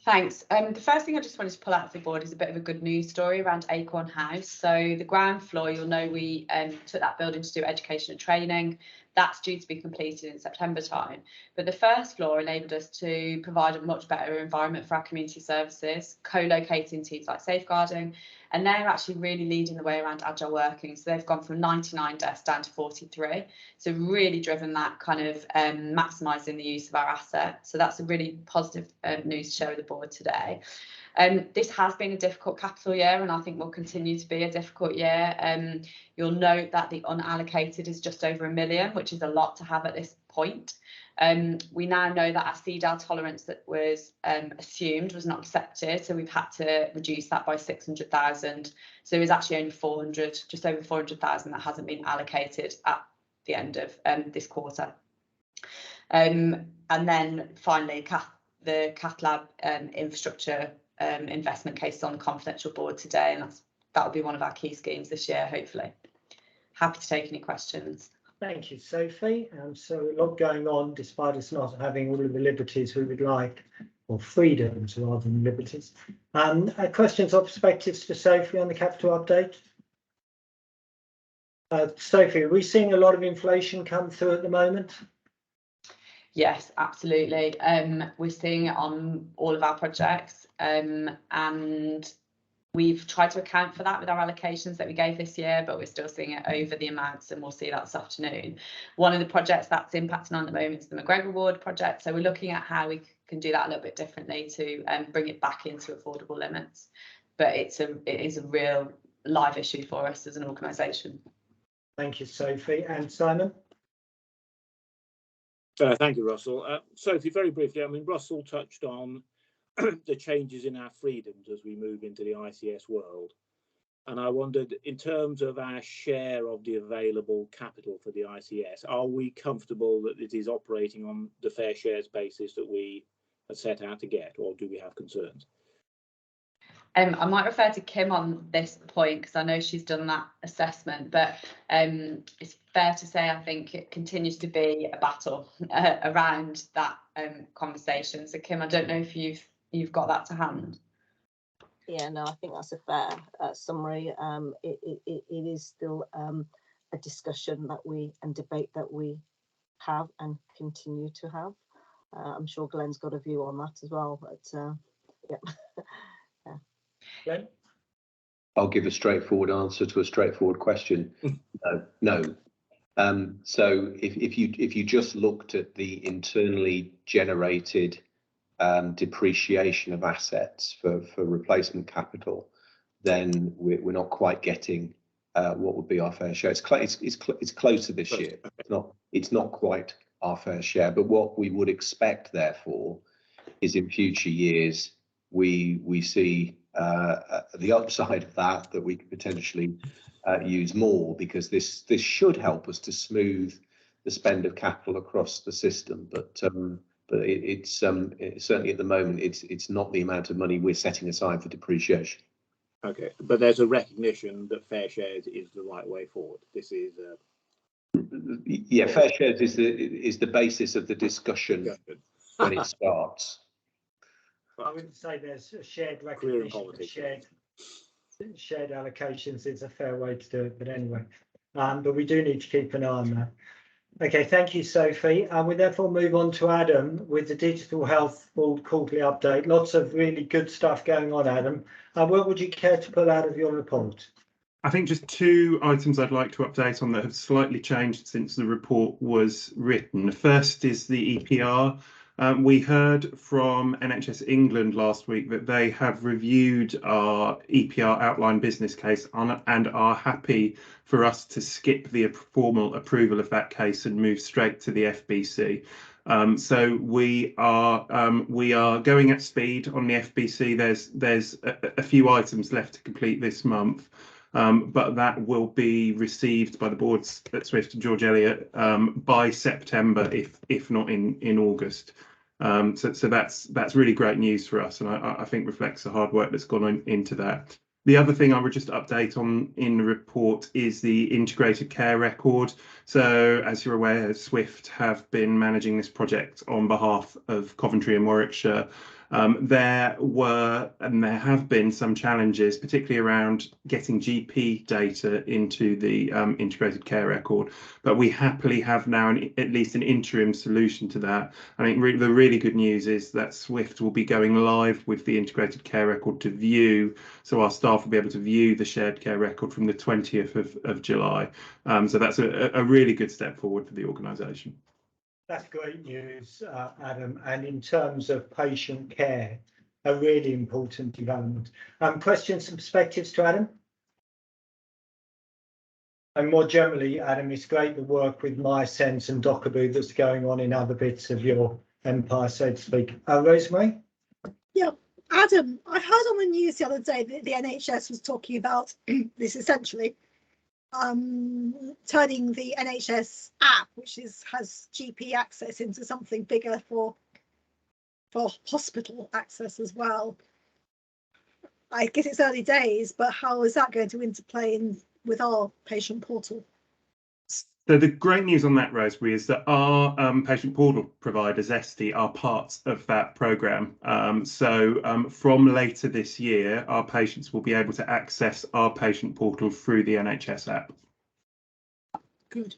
Thanks. The first thing I just wanted to pull out for the board is a bit of a good news story around Acorn House. So the ground floor, you'll know we took that building to do education and training. That's due to be completed in September time. But the first floor enabled us to provide a much better environment for our community services, co-locating teams like safeguarding, and they're actually really leading the way around agile working. So they've gone from 99 desks down to 43. So really driven that kind of maximising the use of our asset. So that's a really positive news to share with the board today. This has been a difficult capital year, and I think will continue to be a difficult year. You'll note that the unallocated is just over £1 million, which is a lot to have at this point. We now know that our CDAL tolerance that was assumed was not accepted, so we've had to reduce that by 600,000. So there's actually only 400, just over 400,000 that hasn't been allocated at the end of this quarter. And then finally, the Cath Lab infrastructure investment case is on the confidential board today, and that will be one of our key schemes this year, hopefully. Happy to take any questions. Thank you, Sophie. So a lot going on, despite us not having all of the liberties we would like, or freedoms rather than liberties. Questions or perspectives for Sophie on the capital update? Sophie, are we seeing a lot of inflation come through at the moment? Yes, absolutely. We're seeing it on all of our projects, and we've tried to account for that with our allocations that we gave this year, but we're still seeing it over the amounts, and we'll see that this afternoon. One of the projects that's impacting on at the moment is the McGregor Ward project, so we're looking at how we can do that a little bit differently to bring it back into affordable limits. But it is a real live issue for us as an organisation. Thank you, Sophie. And Simon? Thank you, Russell. Sophie, very briefly, I mean, Russell touched on the changes in our freedoms as we move into the ICS world. And I wondered, in terms of our share of the available capital for the ICS, are we comfortable that it is operating on the fair shares basis that we are set out to get, or do we have concerns? I might refer to Kim on this point because I know she's done that assessment, but it's fair to say I think it continues to be a battle around that conversation. So Kim, I don't know if you've got that to hand. Yeah, no, I think that's a fair summary. It is still a discussion that and debate that we have and continue to have. I'm sure Glenn's got a view on that as well, but yeah. Yeah. Glenn? I'll give a straightforward answer to a straightforward question. No. So if you just looked at the internally generated depreciation of assets for replacement capital, then we're not quite getting what would be our fair share. It's closer this year. It's not quite our fair share. But what we would expect, therefore, is in future years we see the upside of that we could potentially use more, because this should help us to smooth the spend of capital across the system. But it's certainly at the moment it's not the amount of money we're setting aside for depreciation. Okay, but there's a recognition that fair shares is the right way forward. This is yeah, fair shares is the basis of the discussion when it starts. I wouldn't say there's a shared recognition, shared allocations is a fair way to do it, but anyway, but we do need to keep an eye on that. Okay, thank you, Sophie. We therefore move on to Adam with the Digital Health Board quarterly update. Lots of really good stuff going on, Adam. What would you care to pull out of your report? I think just two items I'd like to update on that have slightly changed since the report was written. The first is the EPR. We heard from NHS England last week that they have reviewed our EPR outline business case and are happy for us to skip the formal approval of that case and move straight to the FBC. So we are going at speed on the FBC. There's a few items left to complete this month. But that will be received by the boards at SWFT and George Eliot by September, if not in August. So that's really great news for us, and I think reflects the hard work that's gone into that. The other thing I would just update on in the report is the integrated care record. So as you're aware, SWFT have been managing this project on behalf of Coventry and Warwickshire. There were and there have been some challenges, particularly around getting GP data into the integrated care record, but we happily have now at least an interim solution to that. I think the really good news is that SWFT will be going live with the integrated care record to view, so our staff will be able to view the shared care record from the 20th of July. So that's a really good step forward for the organisation. That's great news, Adam. And in terms of patient care, a really important development. Questions and perspectives to Adam? And more generally, Adam, it's great the work with MySense and Dockeroo that's going on in other bits of your empire, so to speak. Rosemary? Yeah, Adam, I heard on the news the other day that the NHS was talking about this essentially. Turning the NHS app, which has GP access, into something bigger for hospital access as well. I guess it's early days, but how is that going to interplay with our patient portal? So the great news on that, Rosemary, is that our patient portal providers, ST, are part of that programme. So from later this year, our patients will be able to access our patient portal through the NHS app. Good.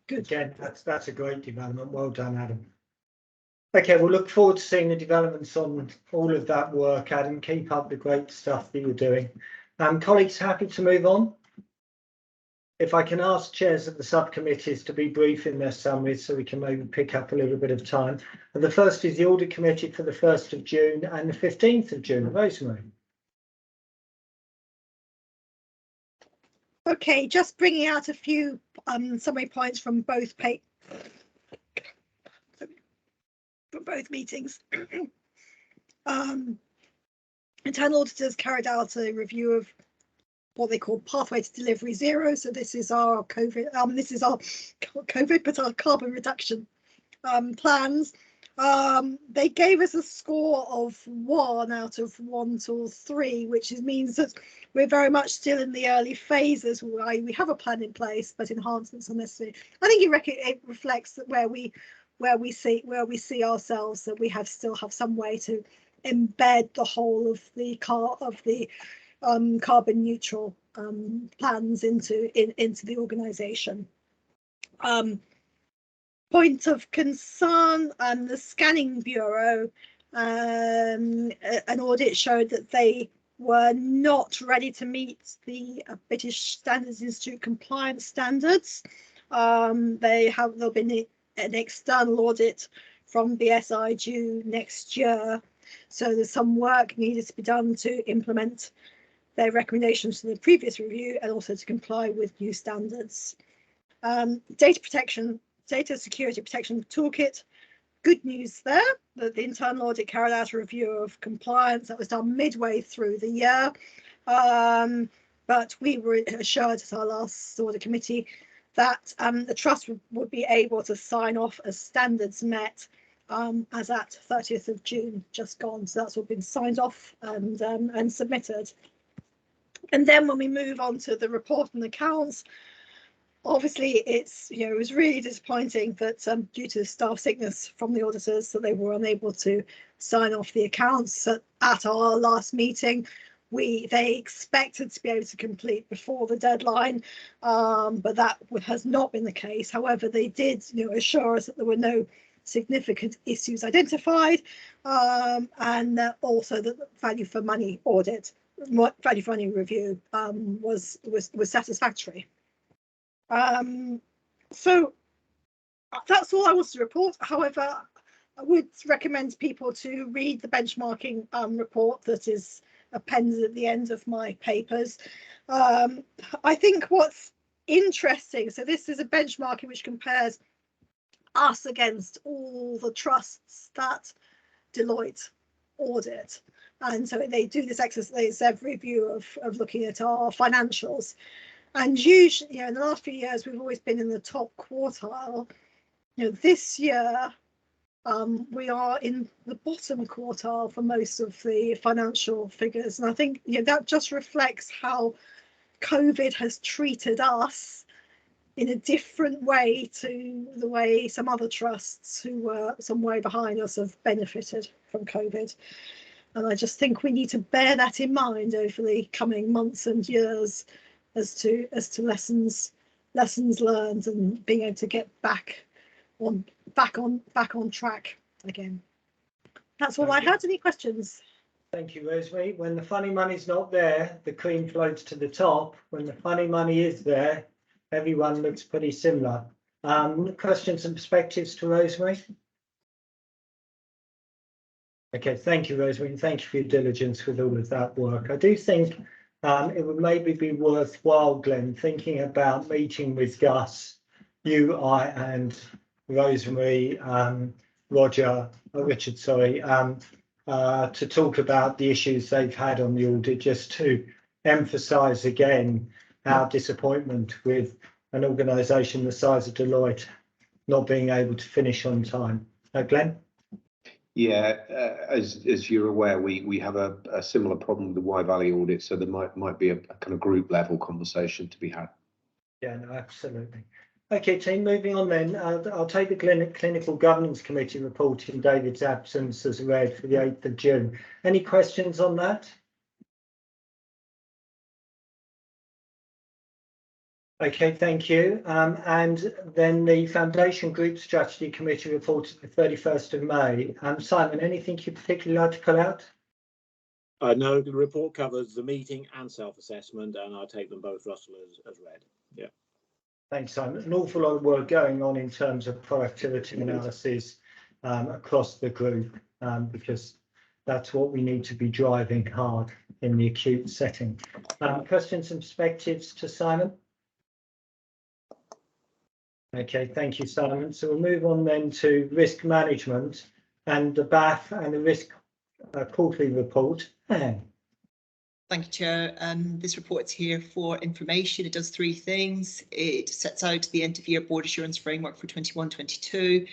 Again, that's a great development. Well done, Adam. Okay, we'll look forward to seeing the developments on all of that work, Adam. Keep up the great stuff that you're doing. Colleagues, happy to move on? If I can ask chairs of the subcommittees to be brief in their summaries so we can maybe pick up a little bit of time. And the first is the Audit Committee for the 1st of June and the 15th of June. Rosemary. Okay, just bringing out a few summary points from both meetings. Internal auditors carried out a review of what they call Pathway to Delivery Zero. So this is our COVID, but our carbon reduction plans. They gave us a score of 1 out of 1 to 3, which means that we're very much still in the early phases. We have a plan in place, but enhancements are necessary. I think it reflects that where we see ourselves, that we still have some way to embed the whole of the carbon neutral plans into the organisation. point of concern, the Scanning Bureau, an audit showed that they were not ready to meet the British Standards Institute compliance standards. There'll be an external audit from BSI due next year, so there's some work needed to be done to implement their recommendations from the previous review and also to comply with new standards. Data security protection toolkit. Good news there that the internal audit carried out a review of compliance that was done midway through the year, but we were assured at our last audit committee that the trust would be able to sign off as standards met as at 30th of June just gone. So that's all been signed off and submitted. And then when we move on to the report and accounts, obviously it was really disappointing that due to staff sickness from the auditors that they were unable to sign off the accounts at our last meeting. They expected to be able to complete before the deadline, but that has not been the case. However, they did assure us that there were no significant issues identified, and also that the value for money review was satisfactory. So that's all I want to report. However, I would recommend people to read the benchmarking report that is appended at the end of my papers. I think what's interesting, so this is a benchmarking which compares us against all the trusts that Deloitte audit. And so they do this exercise every review of looking at our financials. And usually, in the last few years, we've always been in the top quartile. This year, we are in the bottom quartile for most of the financial figures. And I think that just reflects how COVID has treated us in a different way to the way some other trusts who were some way behind us have benefited from COVID. And I just think we need to bear that in mind over the coming months and years as to lessons learned and being able to get back on track again. That's all I had. Any questions? Thank you, Rosemary. When the funny money's not there, the cream floats to the top. When the funny money is there, everyone looks pretty similar. Questions and perspectives to Rosemary? Okay, thank you, Rosemary, and thank you for your diligence with all of that work. I do think it would maybe be worthwhile, Glenn, thinking about meeting with Gus, you, I, and Rosemary, Richard, to talk about the issues they've had on the audit, just to emphasise again our disappointment with an organisation the size of Deloitte not being able to finish on time. Glenn? Yeah, as you're aware, we have a similar problem with the Y Valley audit, so there might be a kind of group level conversation to be had. Yeah, no, absolutely. Okay, team, moving on then. I'll take the Clinical Governance Committee report in David's absence as read for the 8th of June. Any questions on that? Okay, thank you. And then the Foundation Group Strategy Committee report the 31st of May. Simon, anything you particularly like to pull out? No, the report covers the meeting and self-assessment, and I'll take them both, Russell, as read. Yeah. Thanks, Simon. An awful lot of work going on in terms of productivity analysis across the group, because that's what we need to be driving hard in the acute setting. Questions and perspectives to Simon? Okay, thank you, Simon. So we'll move on then to risk management and the BAF and the risk quarterly report. Thank you, Chair. This report's here for information. It does three things. It sets out the end of year board assurance framework for 21-22.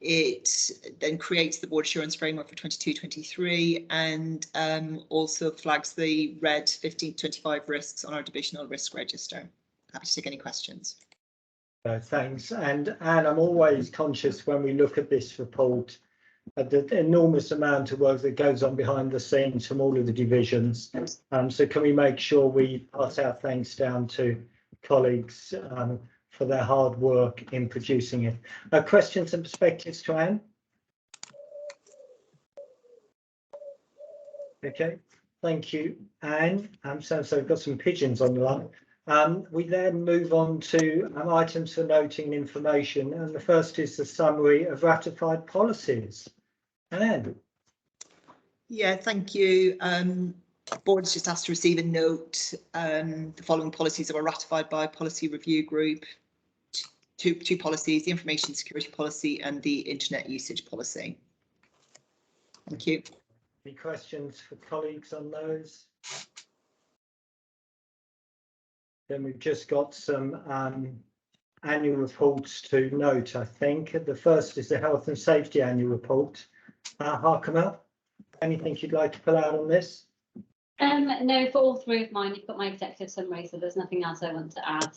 It then creates the board assurance framework for 22-23 and also flags the red 15-25 risks on our divisional risk register. Happy to take any questions. Thanks. And I'm always conscious when we look at this report the enormous amount of work that goes on behind the scenes from all of the divisions. So can we make sure we pass our thanks down to colleagues for their hard work in producing it. Questions and perspectives to Anne? Okay, thank you, Anne. So we've got some pigeons on the line. We then move on to items for noting and information, and the first is the summary of ratified policies. Anne. Yeah, thank you. Board is just asked to receive a note. The following policies are ratified by Policy Review Group. Two policies, the Information Security Policy and the Internet Usage Policy. Thank you. Any questions for colleagues on those? Then we've just got some annual reports to note, I think. The first is the Health and Safety Annual Report. Harkamal, anything you'd like to pull out on this? No, for all three of mine, you've got my executive summary, so there's nothing else I want to add.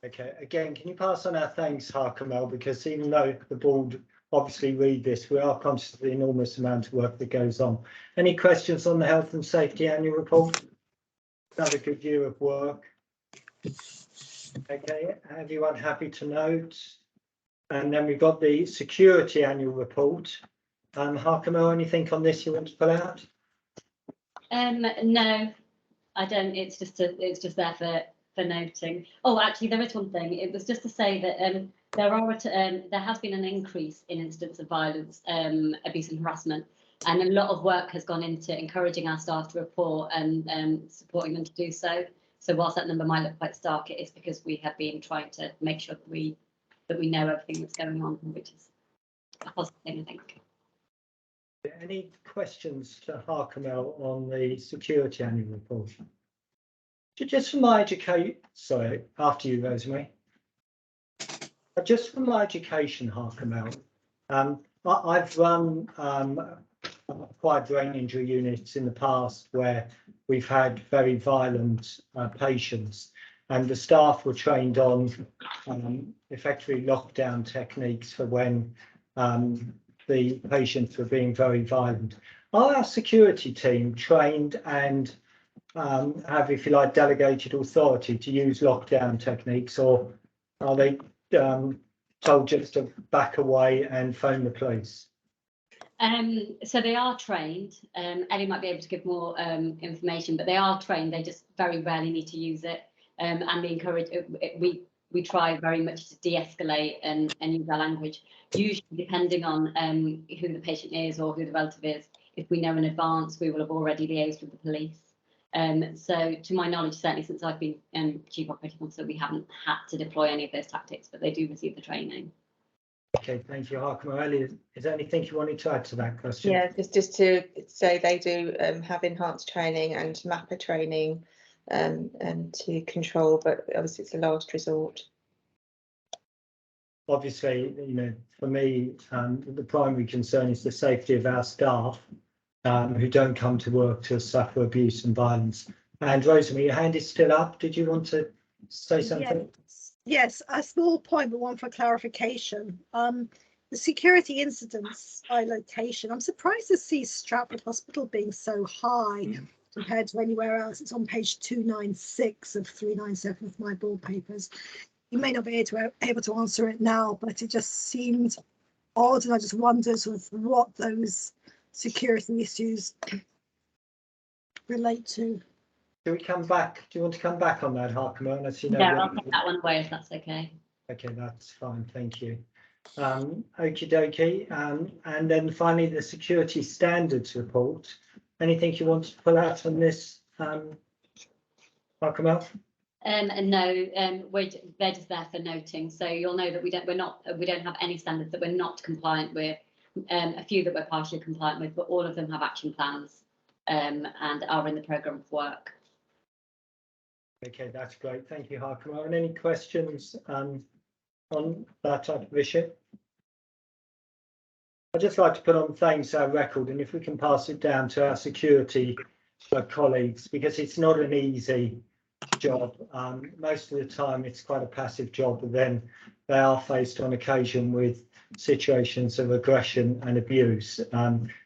Okay, again, can you pass on our thanks, Harkamal, because even though the board obviously read this, we are conscious of the enormous amount of work that goes on. Any questions on the Health and Safety Annual Report? Another good year of work. Okay, everyone happy to note? And then we've got the Security Annual Report. Harkamal, anything on this you want to pull out? No, I don't. It's just there for noting. Oh, actually, there is one thing. It was just to say that there has been an increase in incidents of violence, abuse and harassment, and a lot of work has gone into encouraging our staff to report and supporting them to do so. So whilst that number might look quite stark, it is because we have been trying to make sure that we know everything that's going on, which is a positive thing, I think. Any questions to Harkamal on the Security Annual Report? Just from my education, sorry, after you, Rosemary. Just from my education, Harkamal, I've run acquired brain injury units in the past where we've had very violent patients, and the staff were trained on effectively lockdown techniques for when the patients were being very violent. Are our security team trained and have, if you like, delegated authority to use lockdown techniques, or are they told just to back away and phone the police? So they are trained. Ellie might be able to give more information, but they are trained. They just very rarely need to use it. And we try very much to de-escalate and use our language. Usually, depending on who the patient is or who the relative is, if we know in advance, we will have already liaised with the police. So to my knowledge, certainly since I've been Chief Operating Officer, we haven't had to deploy any of those tactics, but they do receive the training. Okay, thank you, Harkamal. Ellie, is there anything you wanted to add to that question? Yeah, just to say they do have enhanced training and MAPA training and to control, but obviously it's a last resort. Obviously, you know, for me, the primary concern is the safety of our staff who don't come to work to suffer abuse and violence. And Rosemary, your hand is still up. Did you want to say something? Yes, a small point, but one for clarification. The security incidents by location. I'm surprised to see Stratford Hospital being so high compared to anywhere else. It's on page 296 of 397 of my board papers. You may not be able to answer it now, but it just seemed odd, and I just wondered sort of what those security issues relate to. Do we come back? Do you want to come back on that, Harkamal? As you know, Yeah, I'll take that one away if that's okay. Okay, that's fine. Thank you. Okie dokie. And then finally, the security standards report. Anything you want to pull out on this, Harkamal? No, they're just there for noting. So you'll know that we don't have any standards that we're not compliant with. A few that we're partially compliant with, but all of them have action plans and are in the programme of work. Okay, that's great. Thank you, Harkamal. And any questions on that type of issue? I'd just like to put on thanks our record, and if we can pass it down to our security colleagues, because it's not an easy job. Most of the time it's quite a passive job, but then they are faced on occasion with situations of aggression and abuse.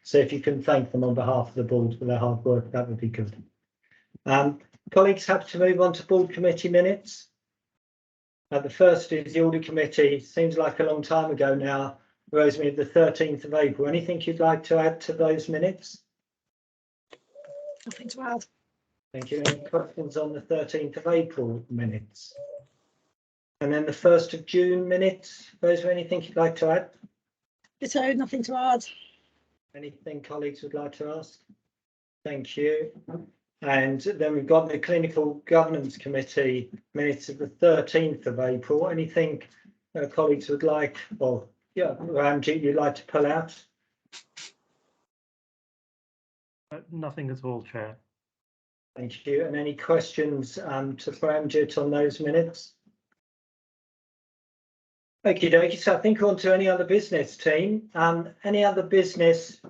So if you can thank them on behalf of the board for their hard work, that would be good. Colleagues, happy to move on to board committee minutes. The first is the Audit Committee. Seems like a long time ago now. Rosemary, the 13th of April. Anything you'd like to add to those minutes? Nothing to add. Thank you. Any questions on the 13th of April minutes? And then the 1st of June minutes. Rosemary, anything you'd like to add? Ditto, nothing to add. Anything colleagues would like to ask? Thank you. And then we've got the Clinical Governance Committee minutes of the 13th of April. Anything colleagues would like, or yeah, Ramji, you'd like to pull out? Nothing at all, Chair. Thank you. And any questions to Ramjit on those minutes? Okie dokie. So I think on to any other business, team. Any other business,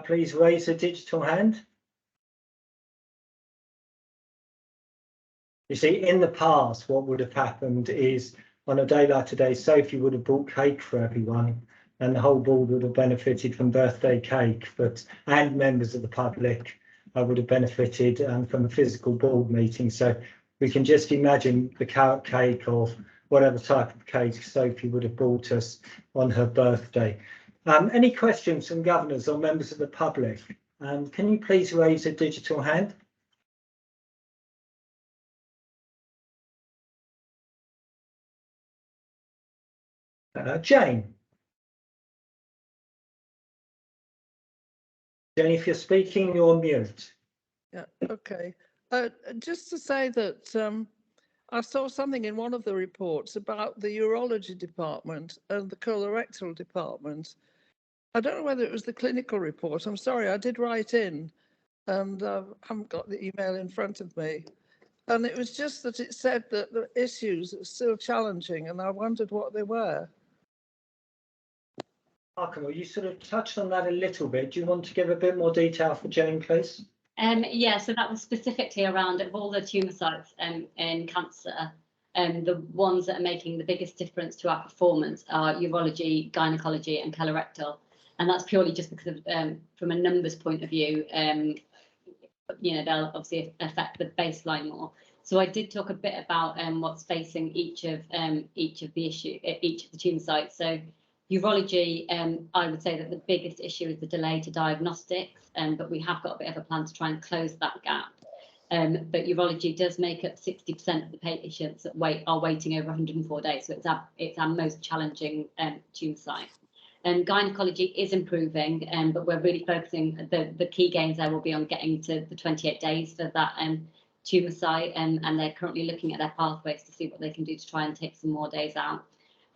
please raise a digital hand. You see, in the past, what would have happened is on a day like today, Sophie would have bought cake for everyone and the whole board would have benefited from birthday cake, and members of the public would have benefited from a physical board meeting. So we can just imagine the carrot cake or whatever type of cake Sophie would have bought us on her birthday. Any questions from governors or members of the public? Can you please raise a digital hand? Jane. Jane, if you're speaking, you're on mute. Yeah, okay. Just to say that I saw something in one of the reports about the urology department and the colorectal department. I don't know whether it was the clinical report. I'm sorry, I did write in and I haven't got the email in front of me. And it was just that it said that the issues are still challenging and I wondered what they were. Well, you sort of touched on that a little bit. Do you want to give a bit more detail for Jane, please? Yeah, so that was specifically around of all the tumour sites in cancer. The ones that are making the biggest difference to our performance are urology, gynecology and colorectal. And that's purely just because of, from a numbers point of view, you know, they'll obviously affect the baseline more. So I did talk a bit about what's facing each of the tumour sites. So urology, I would say that the biggest issue is the delay to diagnostics, but we have got a bit of a plan to try and close that gap. But urology does make up 60% of the patients that are waiting over 104 days, so it's our most challenging tumour site. Gynecology is improving, but we're really focusing, the key gains there will be on getting to the 28 days for that tumour site, and they're currently looking at their pathways to see what they can do to try and take some more days out.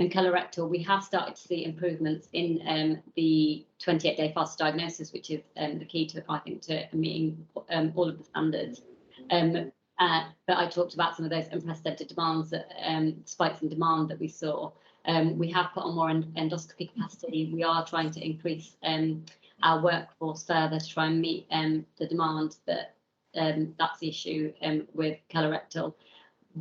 And colorectal, we have started to see improvements in the 28-day fast diagnosis, which is the key to, I think, to meeting all of the standards. But I talked about some of those unprecedented demands, spikes in demand that we saw. We have put on more endoscopy capacity. We are trying to increase our workforce further to try and meet the demand, but that's the issue with colorectal.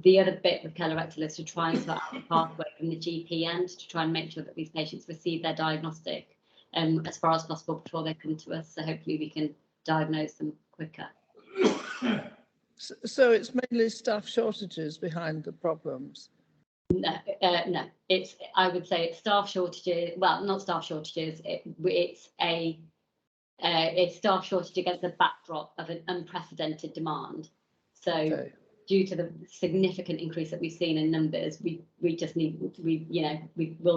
The other bit with colorectal is to try and start the pathway from the GP end to try and make sure that these patients receive their diagnostic as far as possible before they come to us. So hopefully we can diagnose them quicker. So it's mainly staff shortages behind the problems? No, it's, I would say it's staff shortages. Well, not staff shortages. It's staff shortage against the backdrop of an unprecedented demand. So. Okay. Due to the significant increase that we've seen in numbers, we will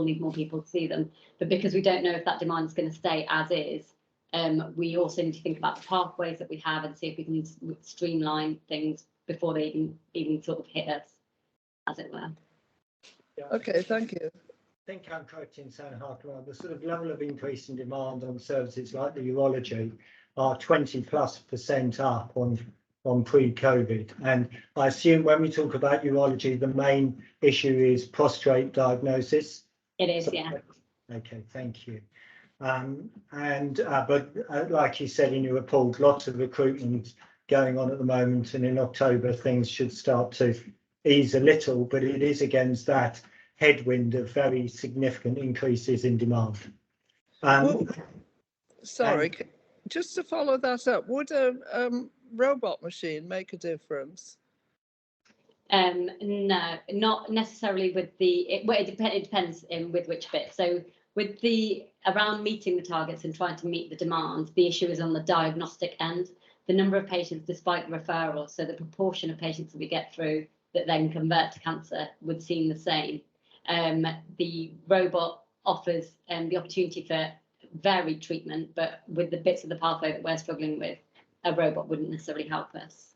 need more people to see them. But because we don't know if that demand is going to stay as is, we also need to think about the pathways that we have and see if we can streamline things before they even sort of hit us, as it were. Yeah. Okay, thank you. I think I'm correct in saying, Hartwell, the sort of level of increase in demand on services like the urology are 20+% up on pre-COVID, and I assume when we talk about urology, the main issue is prostate diagnosis. It is, yeah. Okay, thank you. But like you said in your report, lots of recruitment going on at the moment, and in October things should start to ease a little, but it is against that headwind of very significant increases in demand. Sorry, just to follow that up, would a robot machine make a difference? No, not necessarily with the, well, it depends with which bit. So with the around meeting the targets and trying to meet the demand, the issue is on the diagnostic end. The number of patients despite referrals, so the proportion of patients that we get through that then convert to cancer would seem the same. The robot offers the opportunity for varied treatment, but with the bits of the pathway that we're struggling with, a robot wouldn't necessarily help us.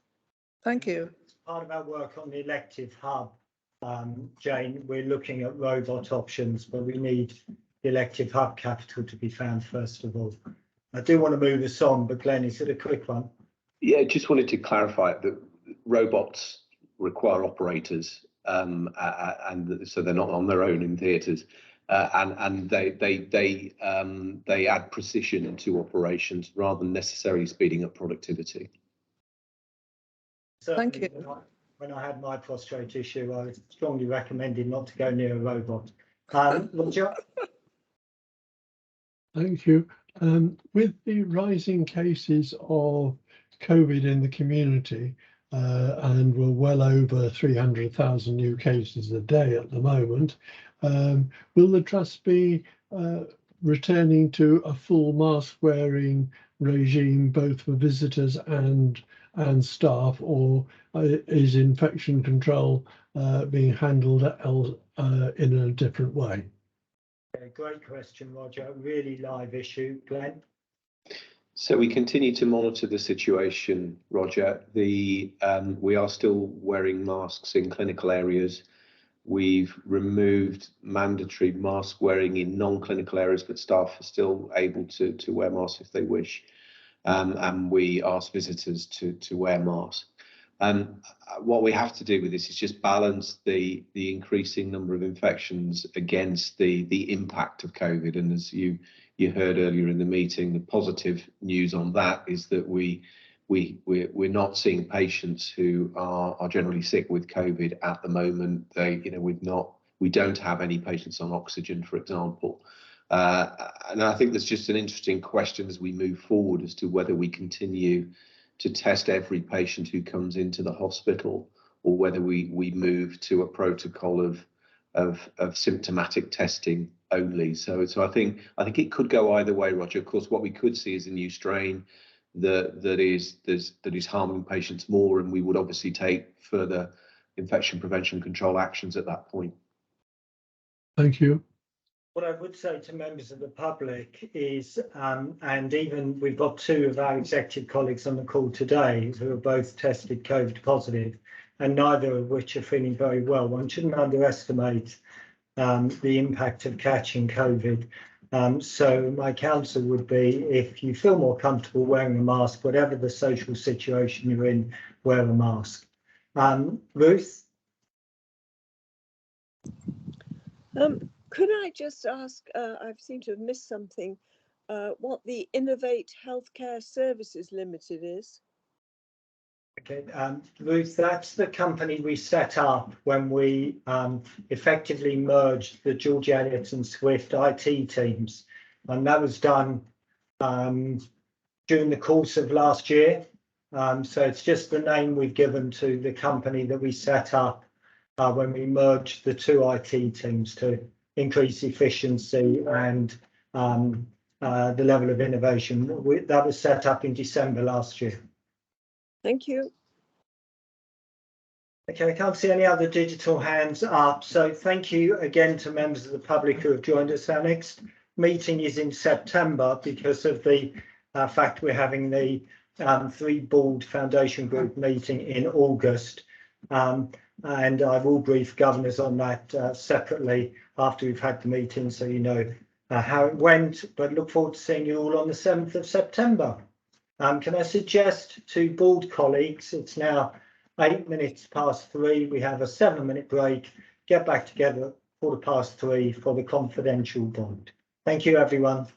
Thank you. As part of our work on the elective hub, Jane, we're looking at robot options, but we need the elective hub capital to be found first of all. I do want to move us on, but Glenn, is it a quick one? Yeah, just wanted to clarify that robots require operators, and so they're not on their own in theatres, and they add precision to operations rather than necessarily speeding up productivity. Thank you. When I had my prostrate issue, I strongly recommended not to go near a robot. Roger? Thank you. With the rising cases of COVID in the community, and we're well over 300,000 new cases a day at the moment, will the Trust be returning to a full mask wearing regime both for visitors and staff, or is infection control being handled in a different way? Great question, Roger. Really live issue. Glenn? So we continue to monitor the situation, Roger. We are still wearing masks in clinical areas. We've removed mandatory mask wearing in non-clinical areas, but staff are still able to wear masks if they wish. And we ask visitors to wear masks. What we have to do with this is just balance the increasing number of infections against the impact of COVID. And as you heard earlier in the meeting, the positive news on that is that we're not seeing patients who are generally sick with COVID at the moment. We don't have any patients on oxygen, for example. And I think there's just an interesting question as we move forward as to whether we continue to test every patient who comes into the hospital, or whether we move to a protocol of symptomatic testing only. So I think it could go either way, Roger. Of course, what we could see is a new strain that is harming patients more, and we would obviously take further infection prevention control actions at that point. Thank you. What I would say to members of the public is, and even we've got two of our executive colleagues on the call today who are both tested COVID positive, and neither of which are feeling very well. One shouldn't underestimate the impact of catching COVID. So my counsel would be, if you feel more comfortable wearing a mask, whatever the social situation you're in, wear a mask. Ruth? Could I just ask, I seem to have missed something, what the Innovate Healthcare Services Limited is? Okay, Ruth, that's the company we set up when we effectively merged the George Eliot and SWFT IT teams. And that was done during the course of last year. So it's just the name we've given to the company that we set up when we merged the two IT teams to increase efficiency and the level of innovation. That was set up in December last year. Thank you. Okay, I can't see any other digital hands up. So thank you again to members of the public who have joined us. Our next meeting is in September because of the fact we're having the 3 board foundation group meeting in August. And I will brief governors on that separately after we've had the meeting, so you know how it went. But look forward to seeing you all on the 7th of September. Can I suggest to board colleagues, it's now 8 minutes past 3. We have a 7-minute break. Get back together 3:15 for the confidential board. Thank you, everyone.